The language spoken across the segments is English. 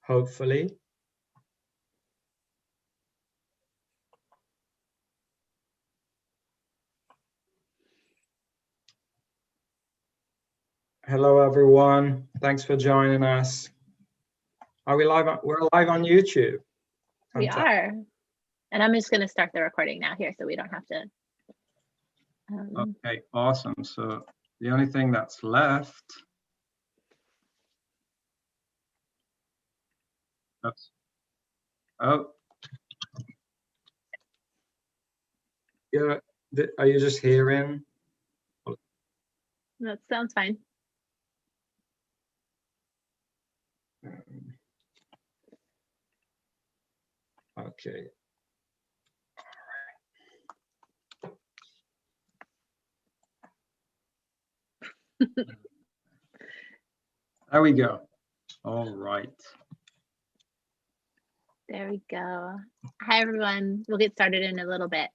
hopefully. Hello, everyone. Thanks for joining us. Are we live? We're live on YouTube. We are. And I'm just going to start the recording now here so we don't have to. Okay, awesome. So the only thing that's left. That's, oh. Yeah, are you just hearing? That sounds fine. Okay. There we go. All right. There we go. Hi, everyone. We'll get started in a little bit.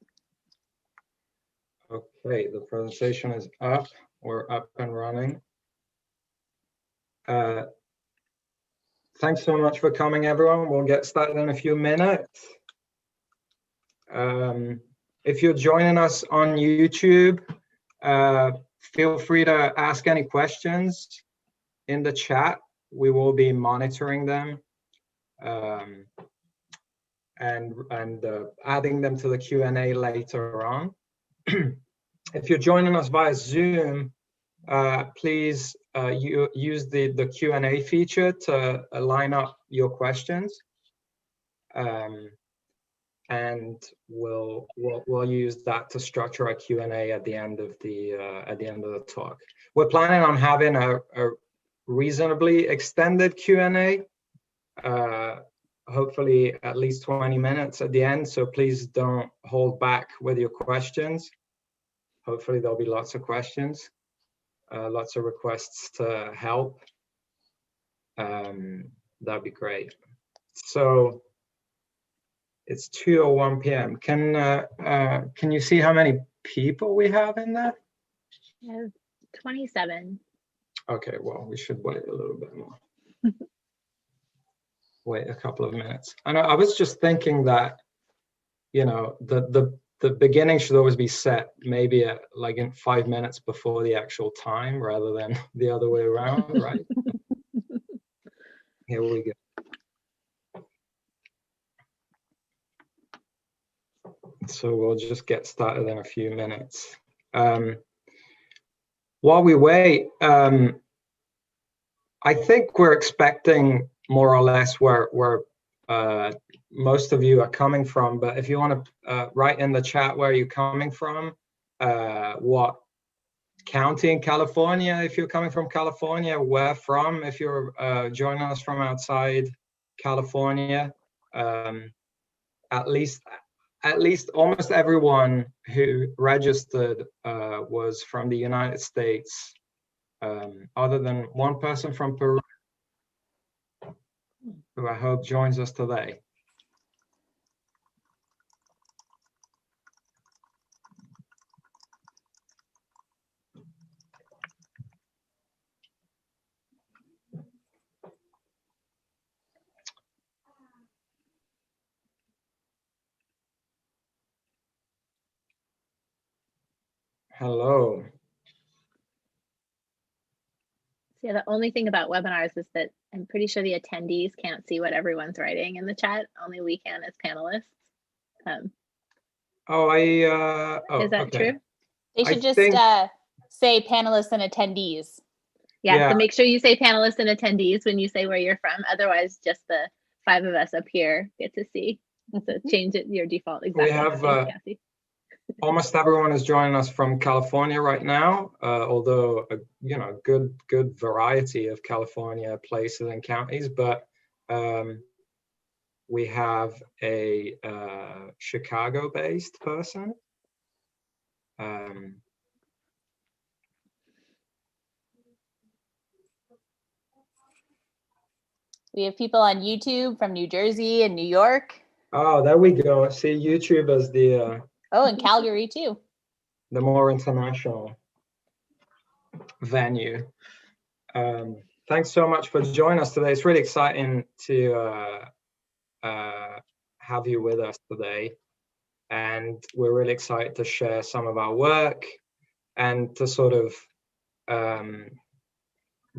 Okay, the presentation is up. We're up and running. Thanks so much for coming, everyone. We'll get started in a few minutes. If you're joining us on YouTube, feel free to ask any questions in the chat. We will be monitoring them and adding them to the Q&A later on. If you're joining us via Zoom, please use the Q&A feature to line up your questions, and we'll use that to structure our Q&A at the end of the talk. We're planning on having a reasonably extended Q&A, hopefully at least 20 minutes at the end. So please don't hold back with your questions. Hopefully there'll be lots of questions. Lots of requests to help. That'd be great. So it's 2:01 p.m. Can you see how many people we have in there? 27. Okay, well, we should wait a little bit more. Wait a couple of minutes. I was just thinking that, you know, the beginning should always be set maybe at like in 5 minutes before the actual time rather than the other way around, right? Here we go. So we'll just get started in a few minutes. While we wait, I think we're expecting more or less where most of you are coming from, but if you want to write in the chat where you're coming from, what county in California, if you're coming from California, where from, if you're joining us from outside California. At least almost everyone who registered was from the United States, other than one person from Peru, who I hope joins us today. Hello. Yeah, the only thing about webinars is that I'm pretty sure the attendees can't see what everyone's writing in the chat. Only we can as panelists. Is that okay. true? They should just say panelists and attendees. Yeah, so make sure you say panelists and attendees when you say where you're from. Otherwise, just the 5 of us up here get to see. So change it your default exactly. We have almost everyone is joining us from California right now, although you know, good variety of California places and counties, but we have a Chicago-based person. We have people on YouTube from New Jersey and New York. Oh, there we go. I see YouTube as the oh, and Calgary too. The more international venue. thanks so much for joining us today. It's really exciting to have you with us today. And we're really excited to share some of our work and to sort of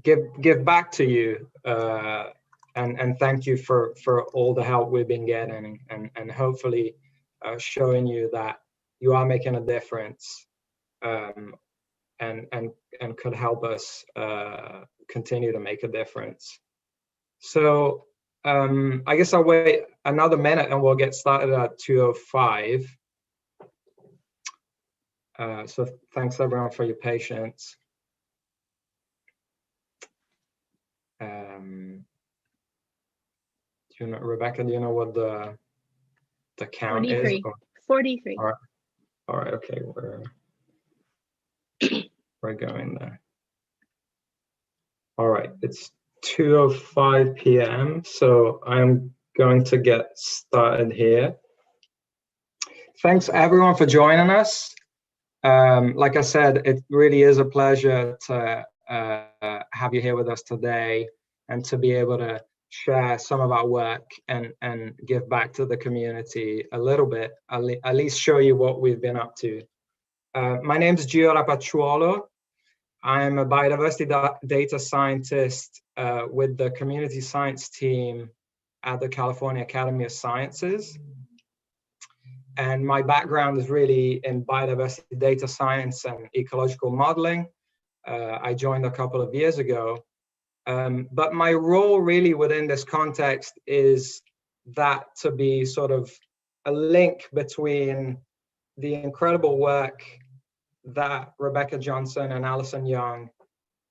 give back to you and thank you for all the help we've been getting, and hopefully showing you that you are making a difference, and could help us continue to make a difference. So I guess I'll wait another minute and we'll get started at 2:05. So thanks everyone for your patience. Do you know, Rebecca, do you know what the count 43. is? 43. All right, okay, we're going there. All right, it's 2:05 p.m. So I'm going to get started here. Thanks everyone for joining us. Like I said, it really is a pleasure to have you here with us today and to be able to share some of our work and give back to the community a little bit, at least show you what we've been up to. My name is Gio Rapacciuolo. I'm a biodiversity data scientist with the community science team at the California Academy of Sciences. And my background is really in biodiversity data science and ecological modeling. I joined a couple of years ago. But my role really within this context is that to be sort of a link between the incredible work that Rebecca Johnson and Alison Young,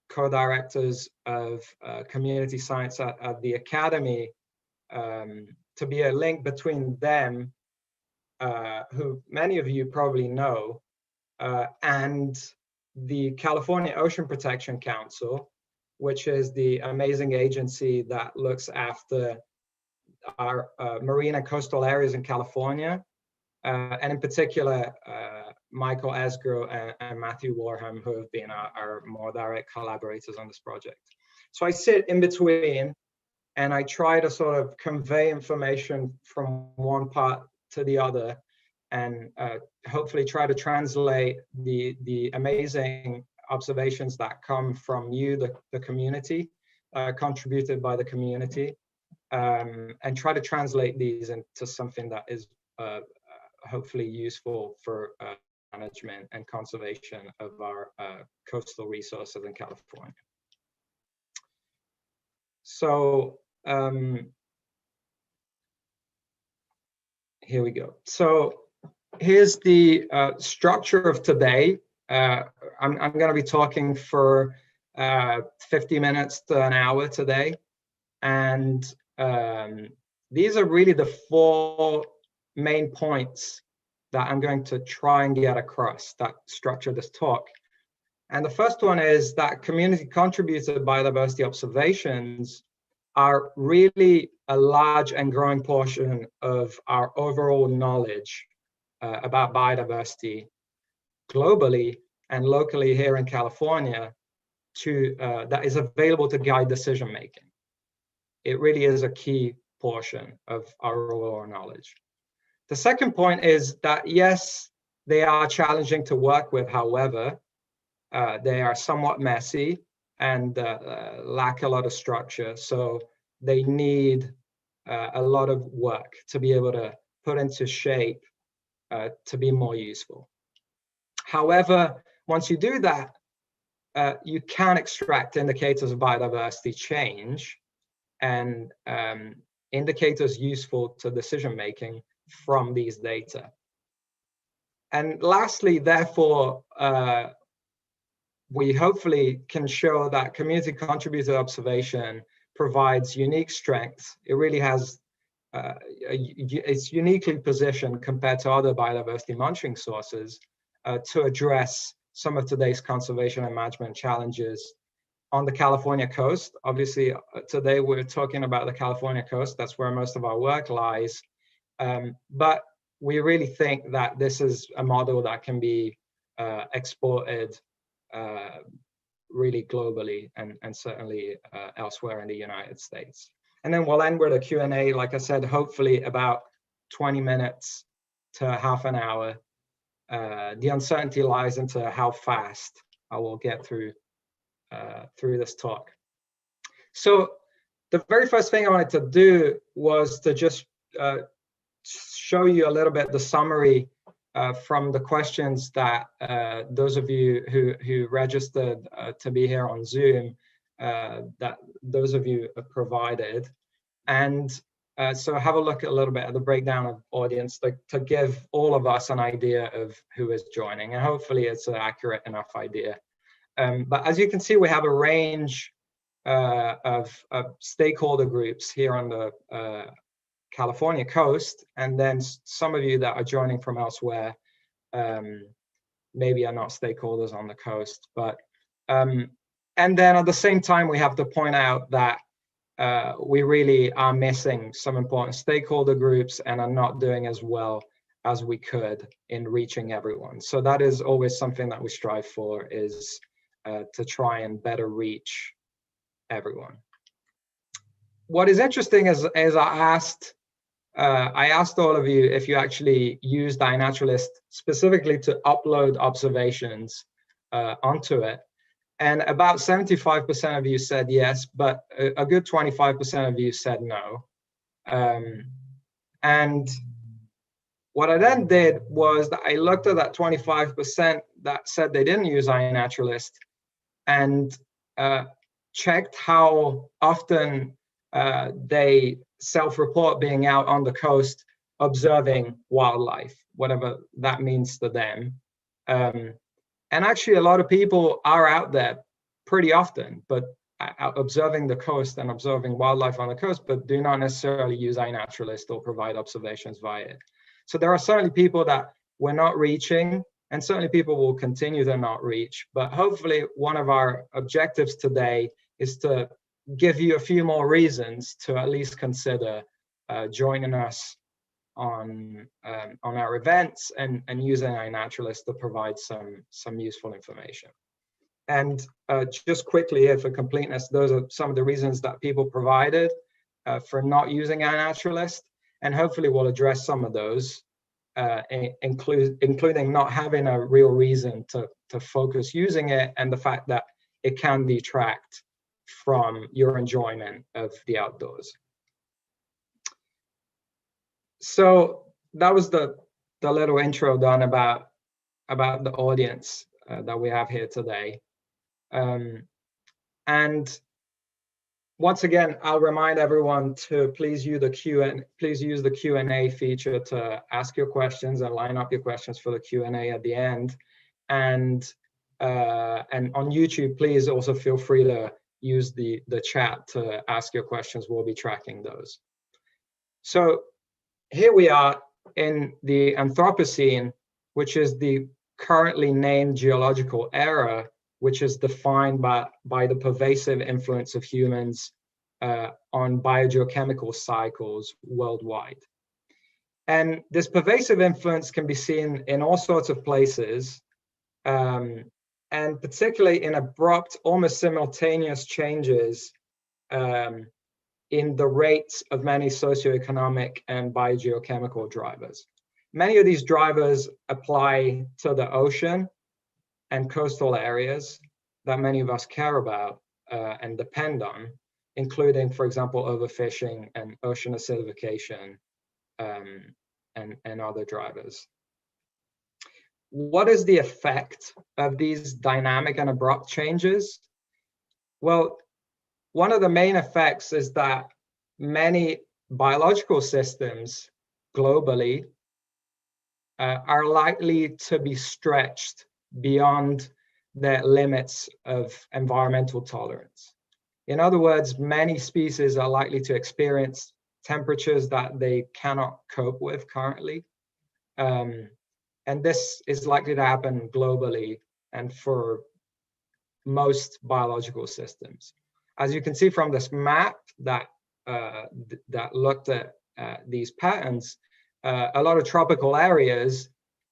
co-directors of community science at the Academy, to be a link between them, who many of you probably know, and the California Ocean Protection Council, which is the amazing agency that looks after our marine and coastal areas in California, and in particular, Michael Esgro and Matthew Warham, who have been our more direct collaborators on this project. So I sit in between and I try to sort of convey information from one part to the other, and hopefully try to translate the amazing observations that come from you, the community, contributed by the community, and try to translate these into something that is hopefully useful for management and conservation of our coastal resources in California. So here we go. So here's the structure of today. I'm going to be talking for 50 minutes to an hour today. And these are really the 4 main points that I'm going to try and get across that structure this talk. And the first one is that community contributed biodiversity observations are really a large and growing portion of our overall knowledge about biodiversity globally and locally here in California, that is available to guide decision making. It really is a key portion of our overall knowledge. The second point is that, yes, they are challenging to work with. However, they are somewhat messy and lack a lot of structure. So they need a lot of work to be able to put into shape to be more useful. However, once you do that, you can extract indicators of biodiversity change and indicators useful to decision making from these data. And lastly, therefore, we hopefully can show that community contributed observation provides unique strengths. It really has, it's uniquely positioned compared to other biodiversity monitoring sources to address some of today's conservation and management challenges on the California coast. Obviously, today we're talking about the California coast. That's where most of our work lies. But we really think that this is a model that can be exported really globally and certainly elsewhere in the United States. And then we'll end with a Q&A, like I said, hopefully about 20 minutes to half an hour. The uncertainty lies into how fast I will get through this talk. So the very first thing I wanted to do was to just show you a little bit the summary from the questions that those of you who registered to be here on Zoom, that those of you provided. And so have a look at a little bit at the breakdown of audience to give all of us an idea of who is joining, and hopefully it's an accurate enough idea. But as you can see, we have a range of stakeholder groups here on the California coast, and then some of you that are joining from elsewhere maybe are not stakeholders on the coast. But and then at the same time, we have to point out that we really are missing some important stakeholder groups and are not doing as well as we could in reaching everyone. So that is always something that we strive for, is to try and better reach everyone. What is interesting is I asked all of you if you actually used iNaturalist specifically to upload observations onto it. And about 75% of you said yes, but a good 25% of you said no. And what I then did was that I looked at that 25% that said they didn't use iNaturalist and checked how often they self-report being out on the coast observing wildlife, whatever that means to them. And actually a lot of people are out there pretty often, but observing the coast and observing wildlife on the coast, but do not necessarily use iNaturalist or provide observations via it. So there are certainly people that we're not reaching, and certainly people will continue to not reach. But hopefully one of our objectives today is to give you a few more reasons to at least consider joining us on our events and using iNaturalist to provide some useful information. And just quickly here for completeness, those are some of the reasons that people provided for not using iNaturalist, and hopefully we'll address some of those, including not having a real reason to focus using it, and the fact that it can detract from your enjoyment of the outdoors. So that was the little intro done about the audience that we have here today. And once again, I'll remind everyone to please use the Q&A feature to ask your questions and line up your questions for the Q&A at the end. And on YouTube, please also feel free to use the chat to ask your questions. We'll be tracking those. So here we are in the Anthropocene, which is the currently named geological era, which is defined by the pervasive influence of humans on biogeochemical cycles worldwide. And this pervasive influence can be seen in all sorts of places, and particularly in abrupt, almost simultaneous changes in the rates of many socioeconomic and biogeochemical drivers. Many of these drivers apply to the ocean and coastal areas that many of us care about and depend on, including, for example, overfishing and ocean acidification and other drivers. What is the effect of these dynamic and abrupt changes? Well, one of the main effects is that many biological systems globally are likely to be stretched beyond their limits of environmental tolerance. In other words, many species are likely to experience temperatures that they cannot cope with currently. And this is likely to happen globally and for most biological systems. As you can see from this map that looked at these patterns, a lot of tropical areas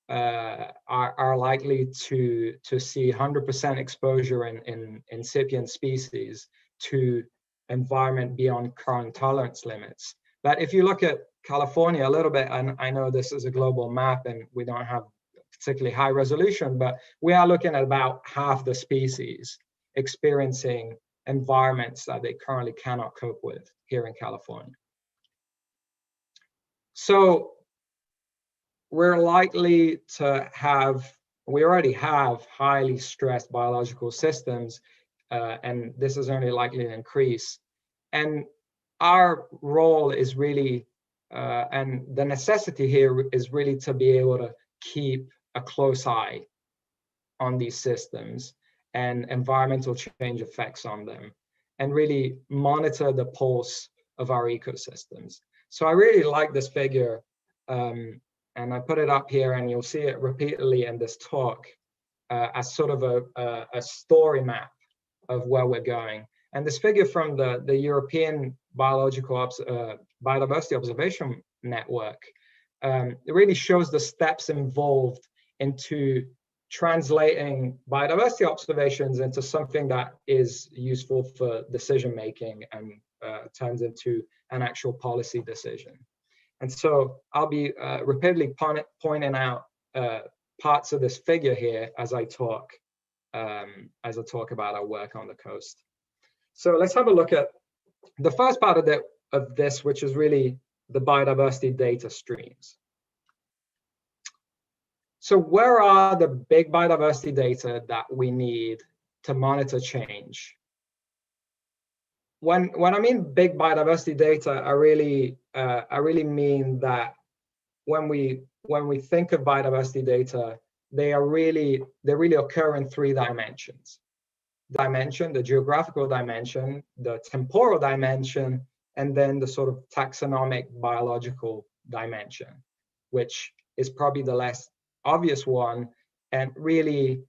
are likely to see 100% exposure in incipient species to environment beyond current tolerance limits. But if you look at California a little bit, and I know this is a global map and we don't have particularly high resolution, but we are looking at about half the species experiencing environments that they currently cannot cope with here in California. So we're likely to have, we already have highly stressed biological systems, and this is only likely to increase. And our role is really, and the necessity here is really to be able to keep a close eye on these systems and environmental change effects on them, and really monitor the pulse of our ecosystems. So I really like this figure, and I put it up here, and you'll see it repeatedly in this talk as sort of a story map of where we're going. And this figure from the European Biodiversity Observation Network, it really shows the steps involved into translating biodiversity observations into something that is useful for decision making and turns into an actual policy decision. And so I'll be repeatedly pointing out parts of this figure here as I talk about our work on the coast. So let's have a look at the first part of this, which is really the biodiversity data streams. So where are the big biodiversity data that we need to monitor change? When I mean big biodiversity data, I really mean that when we think of biodiversity data, they really occur in three dimensions. The geographical dimension, the temporal dimension, and then the sort of taxonomic biological dimension, which is probably the less obvious one, and really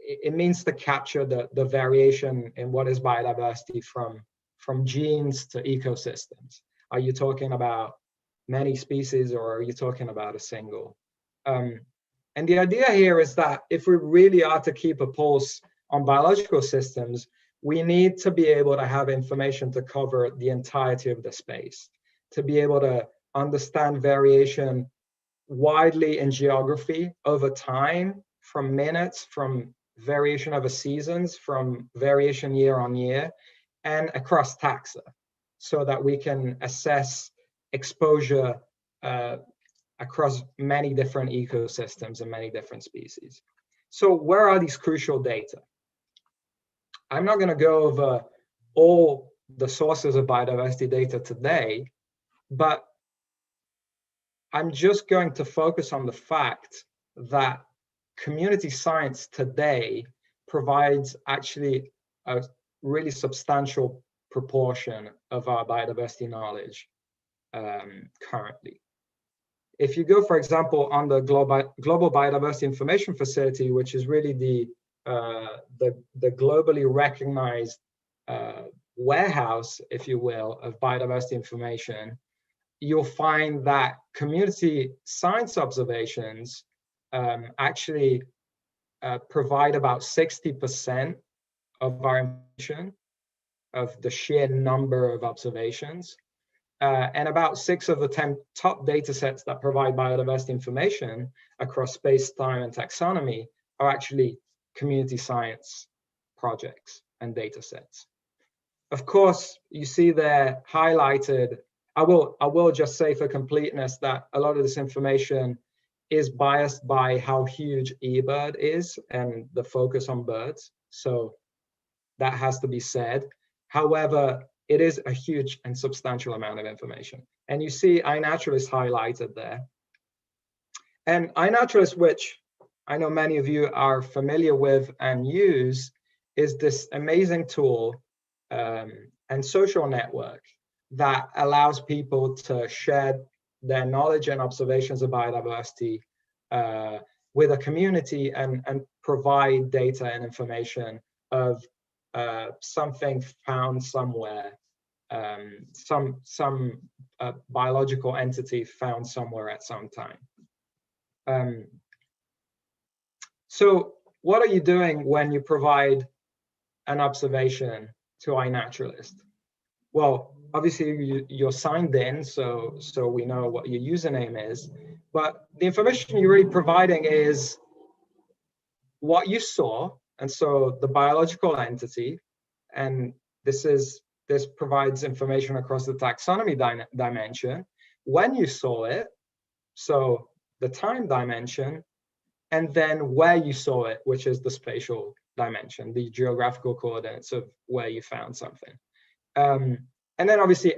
it means to capture the variation in what is biodiversity from genes to ecosystems. Are you talking about many species, or are you talking about a single? And the idea here is that if we really are to keep a pulse on biological systems, we need to be able to have information to cover the entirety of the space, to be able to understand variation widely in geography over time, from minutes, from variation over seasons, from variation year on year, and across taxa, so that we can assess exposure across many different ecosystems and many different species. So where are these crucial data? I'm not going to go over all the sources of biodiversity data today, but I'm just going to focus on the fact that community science today provides actually a really substantial proportion of our biodiversity knowledge currently. If you go, for example, on the Global Biodiversity Information Facility, which is really the globally recognized warehouse, if you will, of biodiversity information, you'll find that community science observations actually provide about 60% of our information, of the sheer number of observations. And about 6 of the 10 top data sets that provide biodiversity information across space, time, and taxonomy are actually community science projects and data sets. Of course, you see there highlighted, I will just say for completeness that a lot of this information is biased by how huge eBird is and the focus on birds. So that has to be said. However, it is a huge and substantial amount of information. And you see iNaturalist highlighted there. And iNaturalist, which I know many of you are familiar with and use, is this amazing tool and social network that allows people to share their knowledge and observations of biodiversity with a community and provide data and information of something found somewhere, some biological entity found somewhere at some time. So what are you doing when you provide an observation to iNaturalist? Well, obviously you're signed in, so we know what your username is, but the information you're really providing is what you saw, and so the biological entity, and this provides information across the taxonomy dimension, when you saw it, so the time dimension, and then where you saw it, which is the spatial dimension, the geographical coordinates of where you found something. And then obviously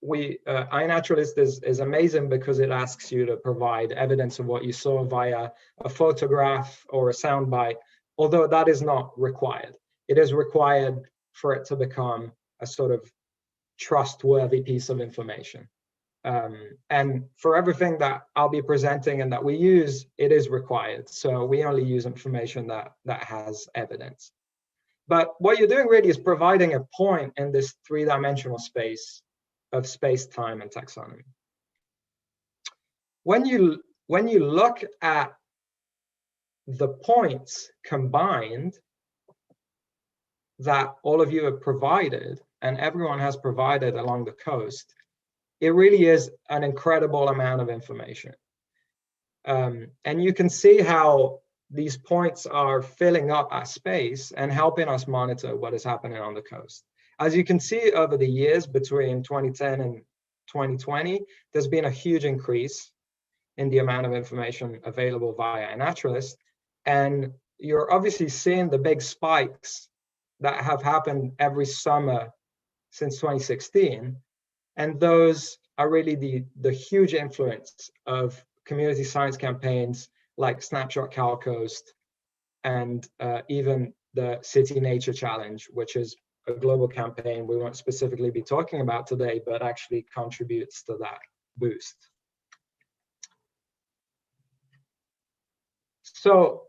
iNaturalist is amazing because it asks you to provide evidence of what you saw via a photograph or a soundbite, although that is not required. It is required for it to become a sort of trustworthy piece of information. And for everything that I'll be presenting and that we use, it is required. So we only use information that has evidence. But what you're doing really is providing a point in this three-dimensional space of space, time, and taxonomy. When you look at the points combined that all of you have provided and everyone has provided along the coast, it really is an incredible amount of information. And you can see how these points are filling up our space and helping us monitor what is happening on the coast. As you can see over the years between 2010 and 2020, there's been a huge increase in the amount of information available via iNaturalist. And you're obviously seeing the big spikes that have happened every summer since 2016. And those are really the huge influence of community science campaigns like Snapshot Cal Coast and even the City Nature Challenge, which is a global campaign we won't specifically be talking about today, but actually contributes to that boost. So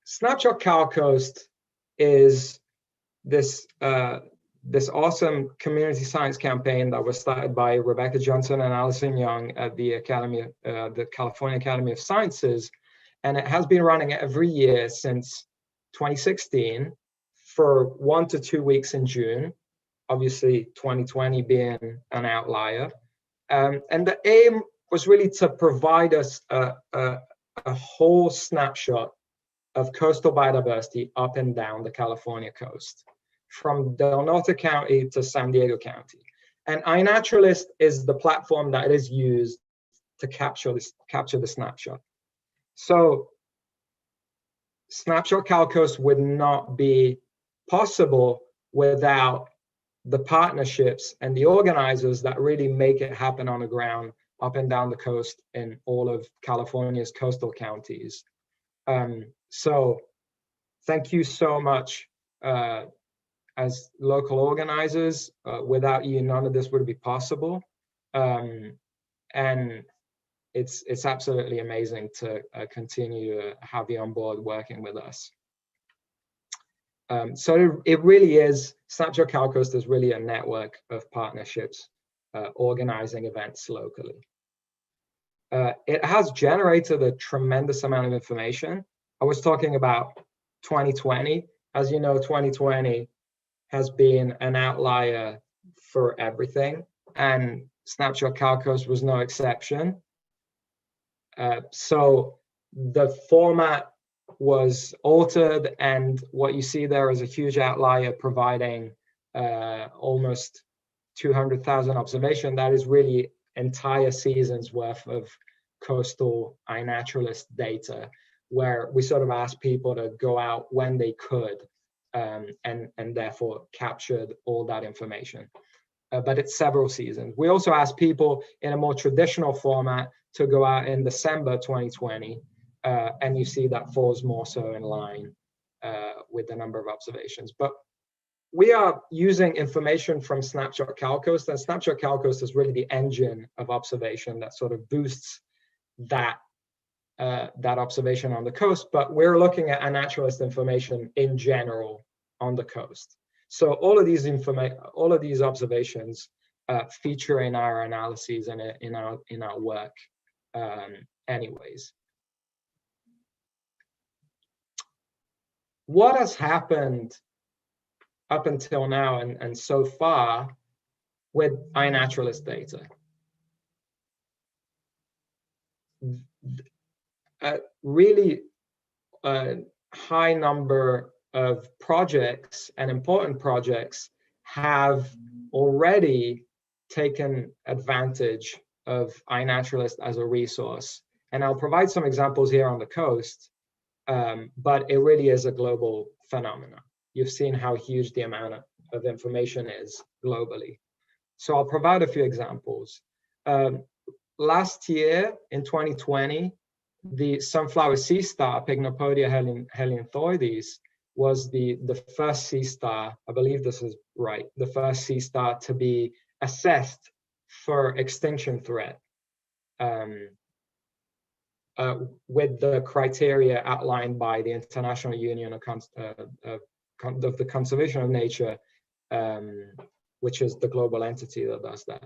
Snapshot Cal Coast is this awesome community science campaign that was started by Rebecca Johnson and Allison Young at the California Academy of Sciences. And it has been running every year since 2016 for 1 to 2 weeks in June, obviously 2020 being an outlier. And the aim was really to provide us a whole snapshot of coastal biodiversity up and down the California coast, from Del Norte County to San Diego County. And iNaturalist is the platform that is used to capture the snapshot. So Snapshot Cal Coast would not be possible without the partnerships and the organizers that really make it happen on the ground up and down the coast in all of California's coastal counties. So thank you so much as local organizers. Without you, none of this would be possible. And it's absolutely amazing to continue to have you on board working with us. So it really is, Snapshot Cal Coast is really a network of partnerships organizing events locally. It has generated a tremendous amount of information. I was talking about 2020. As you know, 2020 has been an outlier for everything, and Snapshot Cal Coast was no exception. So the format was altered, and what you see there is a huge outlier providing almost 200,000 observations. That is really entire seasons worth of coastal iNaturalist data, where we sort of asked people to go out when they could and therefore captured all that information. But it's several seasons. We also asked people in a more traditional format to go out in December 2020, and you see that falls more so in line with the number of observations. But we are using information from Snapshot Cal Coast, and Snapshot Cal Coast is really the engine of observation that sort of boosts that observation on the coast. But we're looking at iNaturalist information in general on the coast. So all of these observations feature in our analyses and in our work anyways. What has happened up until now and so far with iNaturalist data? Really high number of projects and important projects have already taken advantage of iNaturalist as a resource. And I'll provide some examples here on the coast, but it really is a global phenomenon. You've seen how huge the amount of information is globally. So I'll provide a few examples. Last year, in 2020, the sunflower sea star, Pycnopodia helianthoides, was the first sea star, I believe this is right, the first sea star to be assessed for extinction threat with the criteria outlined by the International Union of the Conservation of Nature, which is the global entity that does that.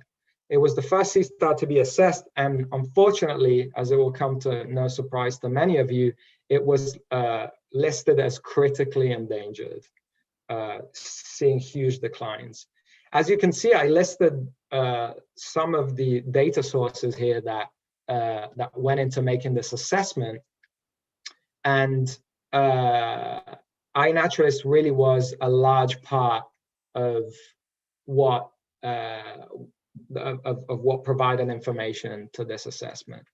It was the first sea star to be assessed, and unfortunately, as it will come to no surprise to many of you, it was listed as critically endangered, seeing huge declines. As you can see, I listed some of the data sources here that went into making this assessment, and iNaturalist really was a large part of what provided information to this assessment.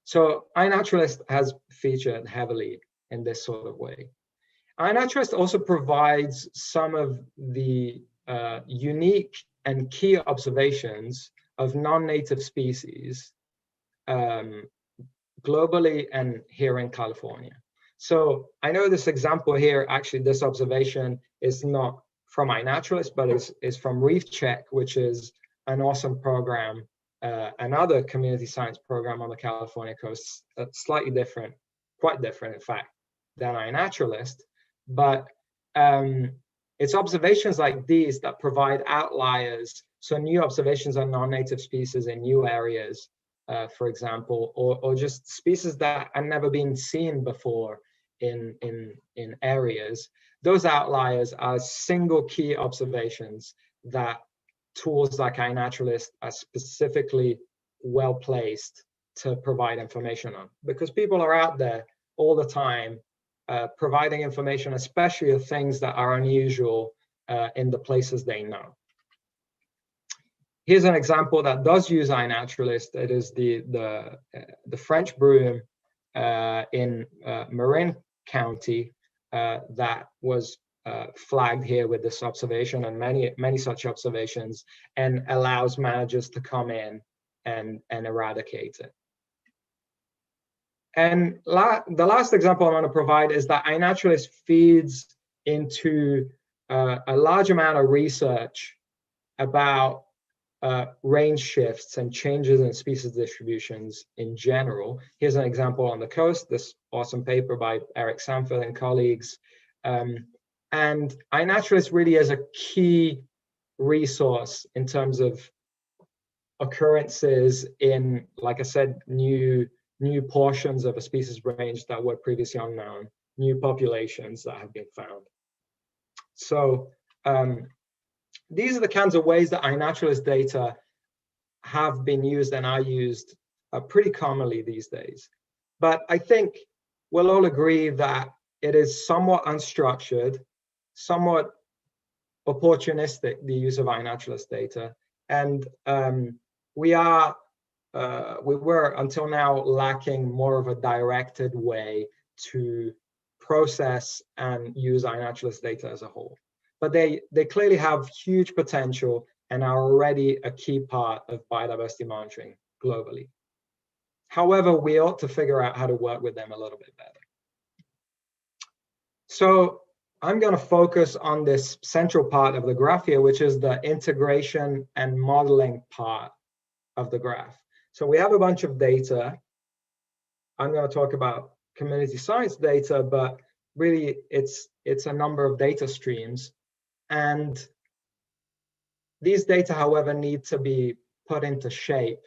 So iNaturalist has featured heavily in this sort of way. iNaturalist also provides some of the unique and key observations of non-native species globally and here in California. So I know this example here, actually this observation is not from iNaturalist, but is from Reef Check, which is an awesome program, another community science program on the California coast, slightly different, quite different in fact, than iNaturalist. But it's observations like these that provide outliers, so new observations on non-native species in new areas, for example, or just species that have never been seen before in areas. Those outliers are single key observations that tools like iNaturalist are specifically well placed to provide information on, because people are out there all the time providing information, especially of things that are unusual in the places they know. Here's an example that does use iNaturalist. It is the French broom in Marin County that was flagged here with this observation and many such observations, and allows managers to come in and eradicate it. And the last example I want to provide is that iNaturalist feeds into a large amount of research about range shifts and changes in species distributions in general. Here's an example on the coast, this awesome paper by Eric Sanford and colleagues. And iNaturalist really is a key resource in terms of occurrences in, like I said, new portions of a species range that were previously unknown, new populations that have been found. So these are the kinds of ways that iNaturalist data have been used and are used pretty commonly these days. But I think we'll all agree that it is somewhat unstructured, somewhat opportunistic, the use of iNaturalist data. And we were until now lacking more of a directed way to process and use iNaturalist data as a whole. But they clearly have huge potential and are already a key part of biodiversity monitoring globally. However, we ought to figure out how to work with them a little bit better. So I'm going to focus on this central part of the graph here, which is the integration and modeling part of the graph. So we have a bunch of data. I'm going to talk about community science data, but really it's a number of data streams. And these data, however, need to be put into shape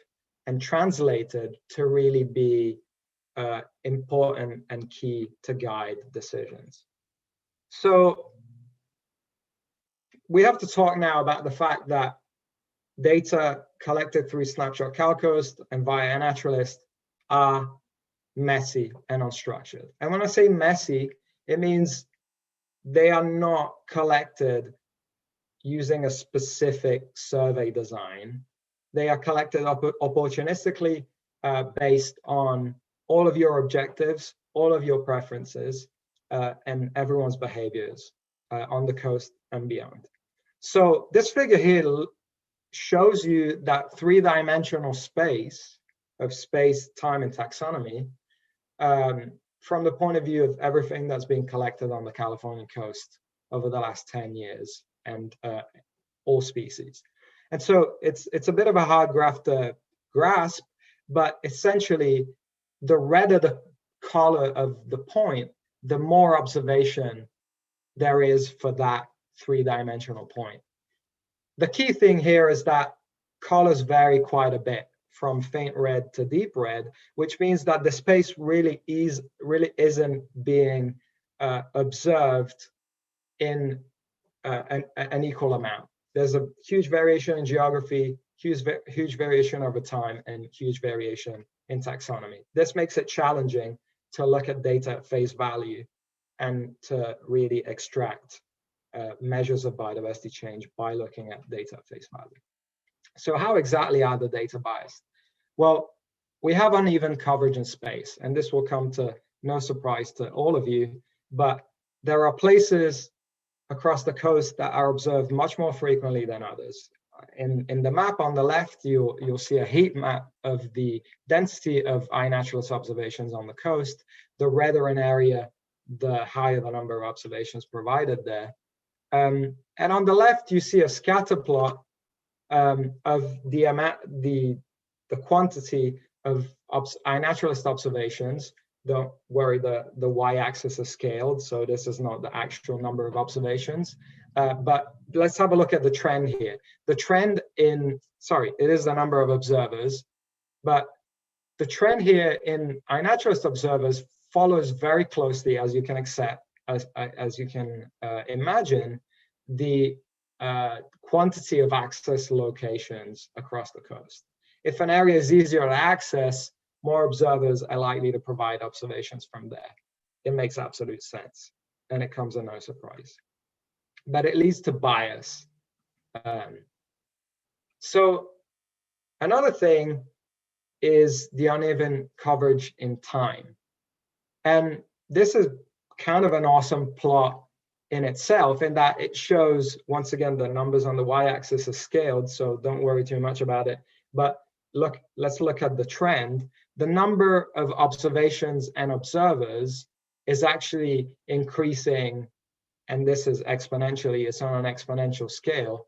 and translated to really be important and key to guide decisions. So we have to talk now about the fact that data collected through Snapshot Cal Coast and via iNaturalist are messy and unstructured. And when I say messy, it means they are not collected using a specific survey design. They are collected opportunistically based on all of your objectives, all of your preferences, and everyone's behaviors on the coast and beyond. So this figure here shows you that three-dimensional space of space, time, and taxonomy from the point of view of everything that's been collected on the California coast over the last 10 years and all species. And so it's a bit of a hard graph to grasp, but essentially the redder the color of the point, the more observation there is for that three-dimensional point. The key thing here is that colors vary quite a bit from faint red to deep red, which means that the space really isn't being observed in an equal amount. There's a huge variation in geography, huge variation over time, and huge variation in taxonomy. This makes it challenging to look at data at face value and to really extract measures of biodiversity change by looking at data at face value. So how exactly are the data biased? Well, we have uneven coverage in space, and this will come to no surprise to all of you, but there are places across the coast that are observed much more frequently than others. In the map on the left, you'll see a heat map of the density of iNaturalist observations on the coast. The redder an area, the higher the number of observations provided there. And on the left, you see a scatter plot of the quantity of iNaturalist observations. Don't worry, the y-axis is scaled, so this is not the actual number of observations. But let's have a look at the trend here. The trend it is the number of observers, but the trend here in iNaturalist observers follows very closely, as you can imagine, the quantity of access locations across the coast. If an area is easier to access, more observers are likely to provide observations from there. It makes absolute sense, and it comes as no surprise. But it leads to bias. So another thing is the uneven coverage in time. And this is kind of an awesome plot in itself, in that it shows, once again, the numbers on the y-axis are scaled, so don't worry too much about it. But let's look at the trend. The number of observations and observers is actually increasing, and this is exponentially, it's on an exponential scale,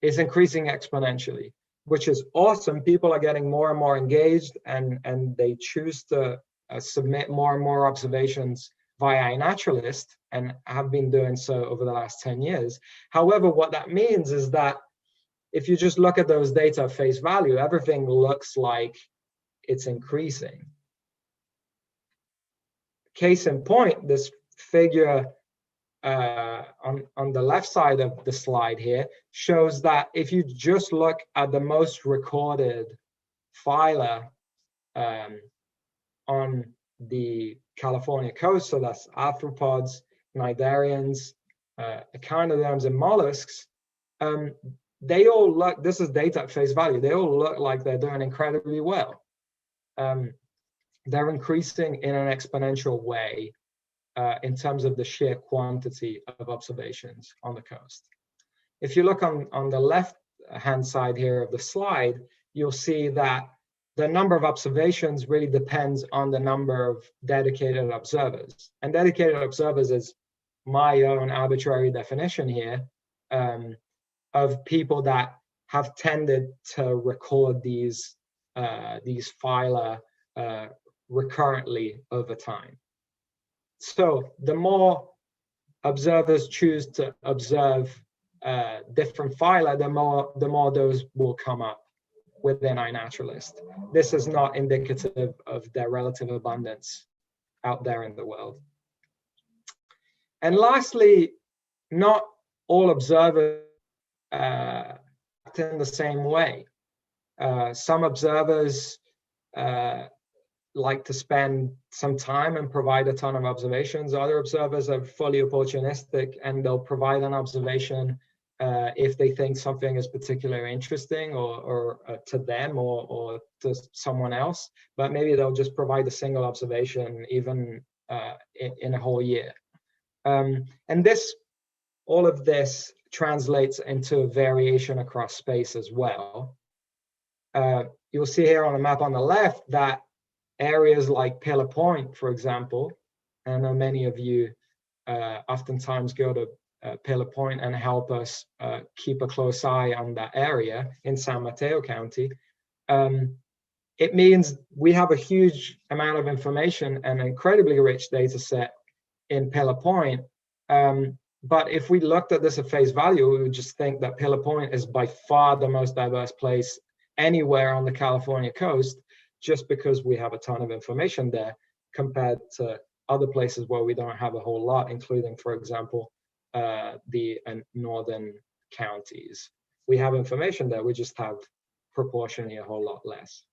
is increasing exponentially, which is awesome. People are getting more and more engaged, and they choose to submit more and more observations via iNaturalist, and have been doing so over the last 10 years. However, what that means is that if you just look at those data at face value, everything looks like it's increasing. Case in point, this figure on the left side of the slide here shows that if you just look at the most recorded phyla on the California coast, so that's arthropods, cnidarians, echinoderms, and mollusks, they all look, this is data at face value, they all look like they're doing incredibly well. They're increasing in an exponential way in terms of the sheer quantity of observations on the coast. If you look on the left-hand side here of the slide, you'll see that the number of observations really depends on the number of dedicated observers. And dedicated observers is my own arbitrary definition here of people that have tended to record these phyla recurrently over time. So the more observers choose to observe different phyla, the more those will come up within iNaturalist. This is not indicative of their relative abundance out there in the world. And lastly, not all observers act in the same way. Some observers like to spend some time and provide a ton of observations. Other observers are fully opportunistic, and they'll provide an observation if they think something is particularly interesting or to them or to someone else, but maybe they'll just provide a single observation even in a whole year. And all of this translates into variation across space as well. You'll see here on the map on the left that areas like Pillar Point, for example, and I know many of you oftentimes go to Pillar Point and help us keep a close eye on that area in San Mateo County. It means we have a huge amount of information and an incredibly rich data set in Pillar Point. But if we looked at this at face value, we would just think that Pillar Point is by far the most diverse place anywhere on the California coast, just because we have a ton of information there compared to other places where we don't have a whole lot, including, for example, the northern counties. We have information there, we just have proportionally a whole lot less.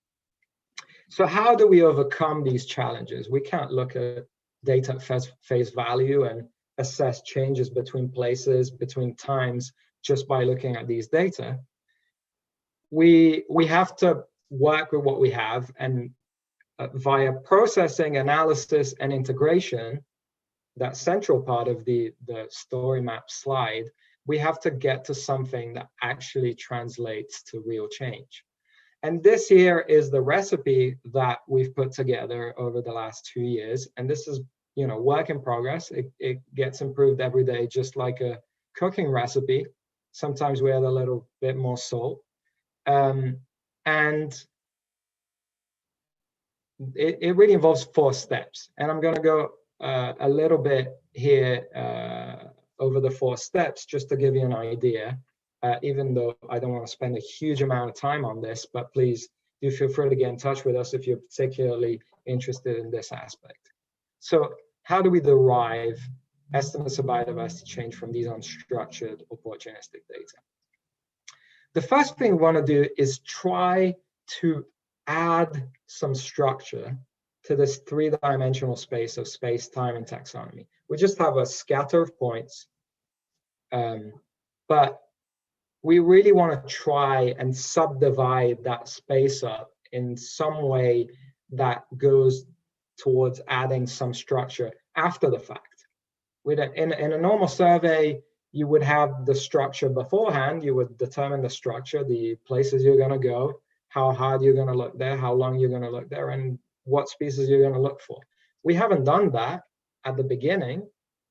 So how do we overcome these challenges? We can't look at data at face value and assess changes between places, between times, just by looking at these data. We have to work with what we have, and via processing, analysis, and integration, that central part of the story map slide, we have to get to something that actually translates to real change. And this here is the recipe that we've put together over the last 2 years. And this is, you know, work in progress. It gets improved every day, just like a cooking recipe. Sometimes we add a little bit more salt. And it really involves 4 steps. And I'm going to go a little bit here over the 4 steps just to give you an idea, even though I don't want to spend a huge amount of time on this, but please do feel free to get in touch with us if you're particularly interested in this aspect. So how do we derive estimates of biodiversity change from these unstructured, opportunistic data? The first thing we want to do is try to add some structure to this 3-dimensional space of space, time, and taxonomy. We just have a scatter of points, but we really want to try and subdivide that space up in some way that goes towards adding some structure after the fact. In a normal survey, you would have the structure beforehand. You would determine the structure, the places you're going to go, how hard you're going to look there, how long you're going to look there, and what species you're going to look for. We haven't done that at the beginning.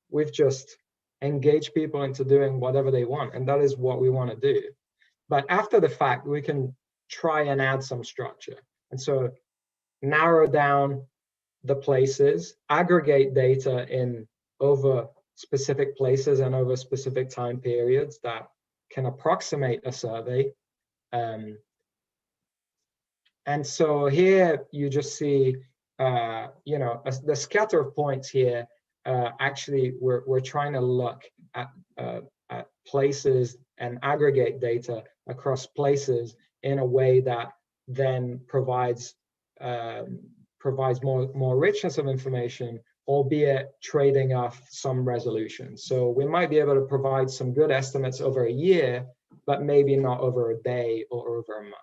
We've just engaged people into doing whatever they want, and that is what we want to do. But after the fact, we can try and add some structure. And so narrow down the places, aggregate data in over specific places and over specific time periods that can approximate a survey. And so here you just see, you know, the scatter of points here. Actually, we're trying to look at places and aggregate data across places in a way that then provides more richness of information, albeit trading off some resolution. So we might be able to provide some good estimates over a year, but maybe not over a day or over a month.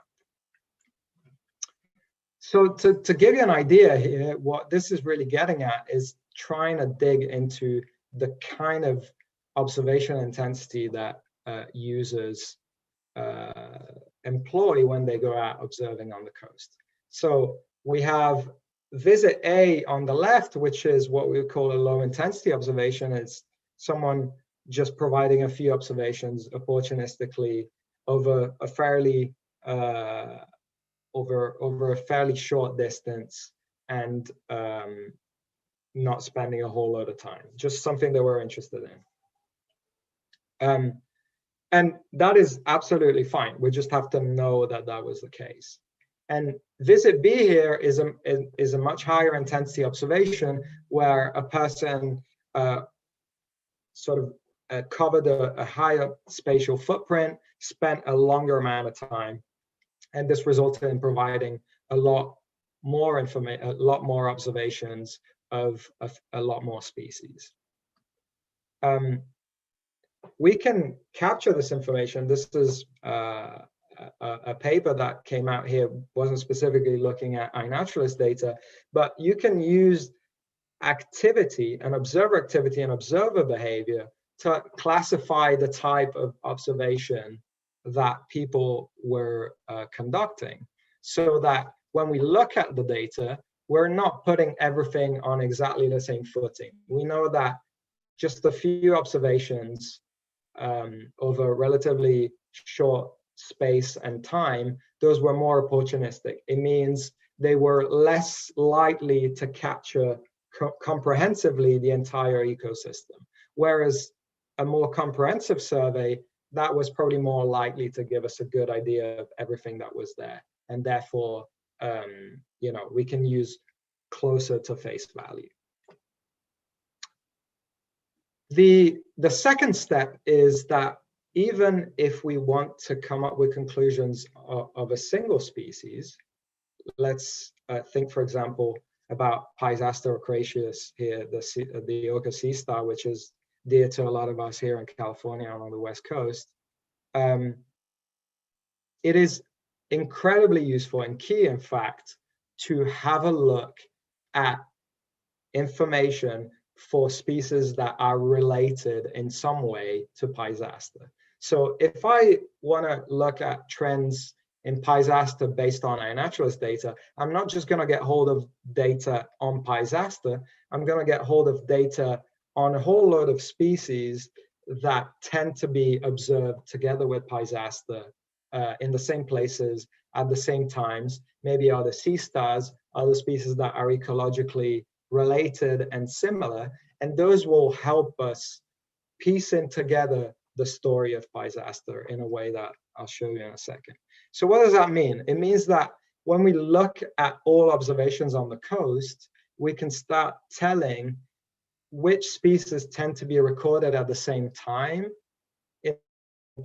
So to give you an idea here, what this is really getting at is trying to dig into the kind of observation intensity that users employ when they go out observing on the coast. So we have visit A on the left, which is what we call a low intensity observation. It's someone just providing a few observations opportunistically over a fairly over a fairly short distance, and not spending a whole lot of time, just something that we're interested in. And that is absolutely fine. We just have to know that that was the case. And visit B here is a much higher intensity observation where a person covered a higher spatial footprint, spent a longer amount of time, and this resulted in providing a lot more information, a lot more observations of a lot more species. We can capture this information. This is a paper that came out here, wasn't specifically looking at iNaturalist data, but you can use activity and observer behavior to classify the type of observation that people were conducting, so that when we look at the data, we're not putting everything on exactly the same footing. We know that just a few observations over a relatively short space and time, those were more opportunistic. It means they were less likely to capture comprehensively the entire ecosystem, whereas a more comprehensive survey, that was probably more likely to give us a good idea of everything that was there, and therefore we can use closer to face value. The second step is that even if we want to come up with conclusions of a single species, let's think, for example, about Pisaster ocraceus here, the orca sea star, which is dear to a lot of us here in California and on the West Coast. It is incredibly useful and key, in fact, to have a look at information for species that are related in some way to Pisaster. So if I want to look at trends in Pisaster based on iNaturalist data, I'm not just going to get hold of data on Pisaster, I'm going to get hold of data on a whole load of species that tend to be observed together with Pisaster in the same places at the same times, maybe other sea stars, other species that are ecologically related and similar, and those will help us piecing together the story of Pisaster in a way that I'll show you in a second. So what does that mean? It means that when we look at all observations on the coast, we can start telling which species tend to be recorded at the same time in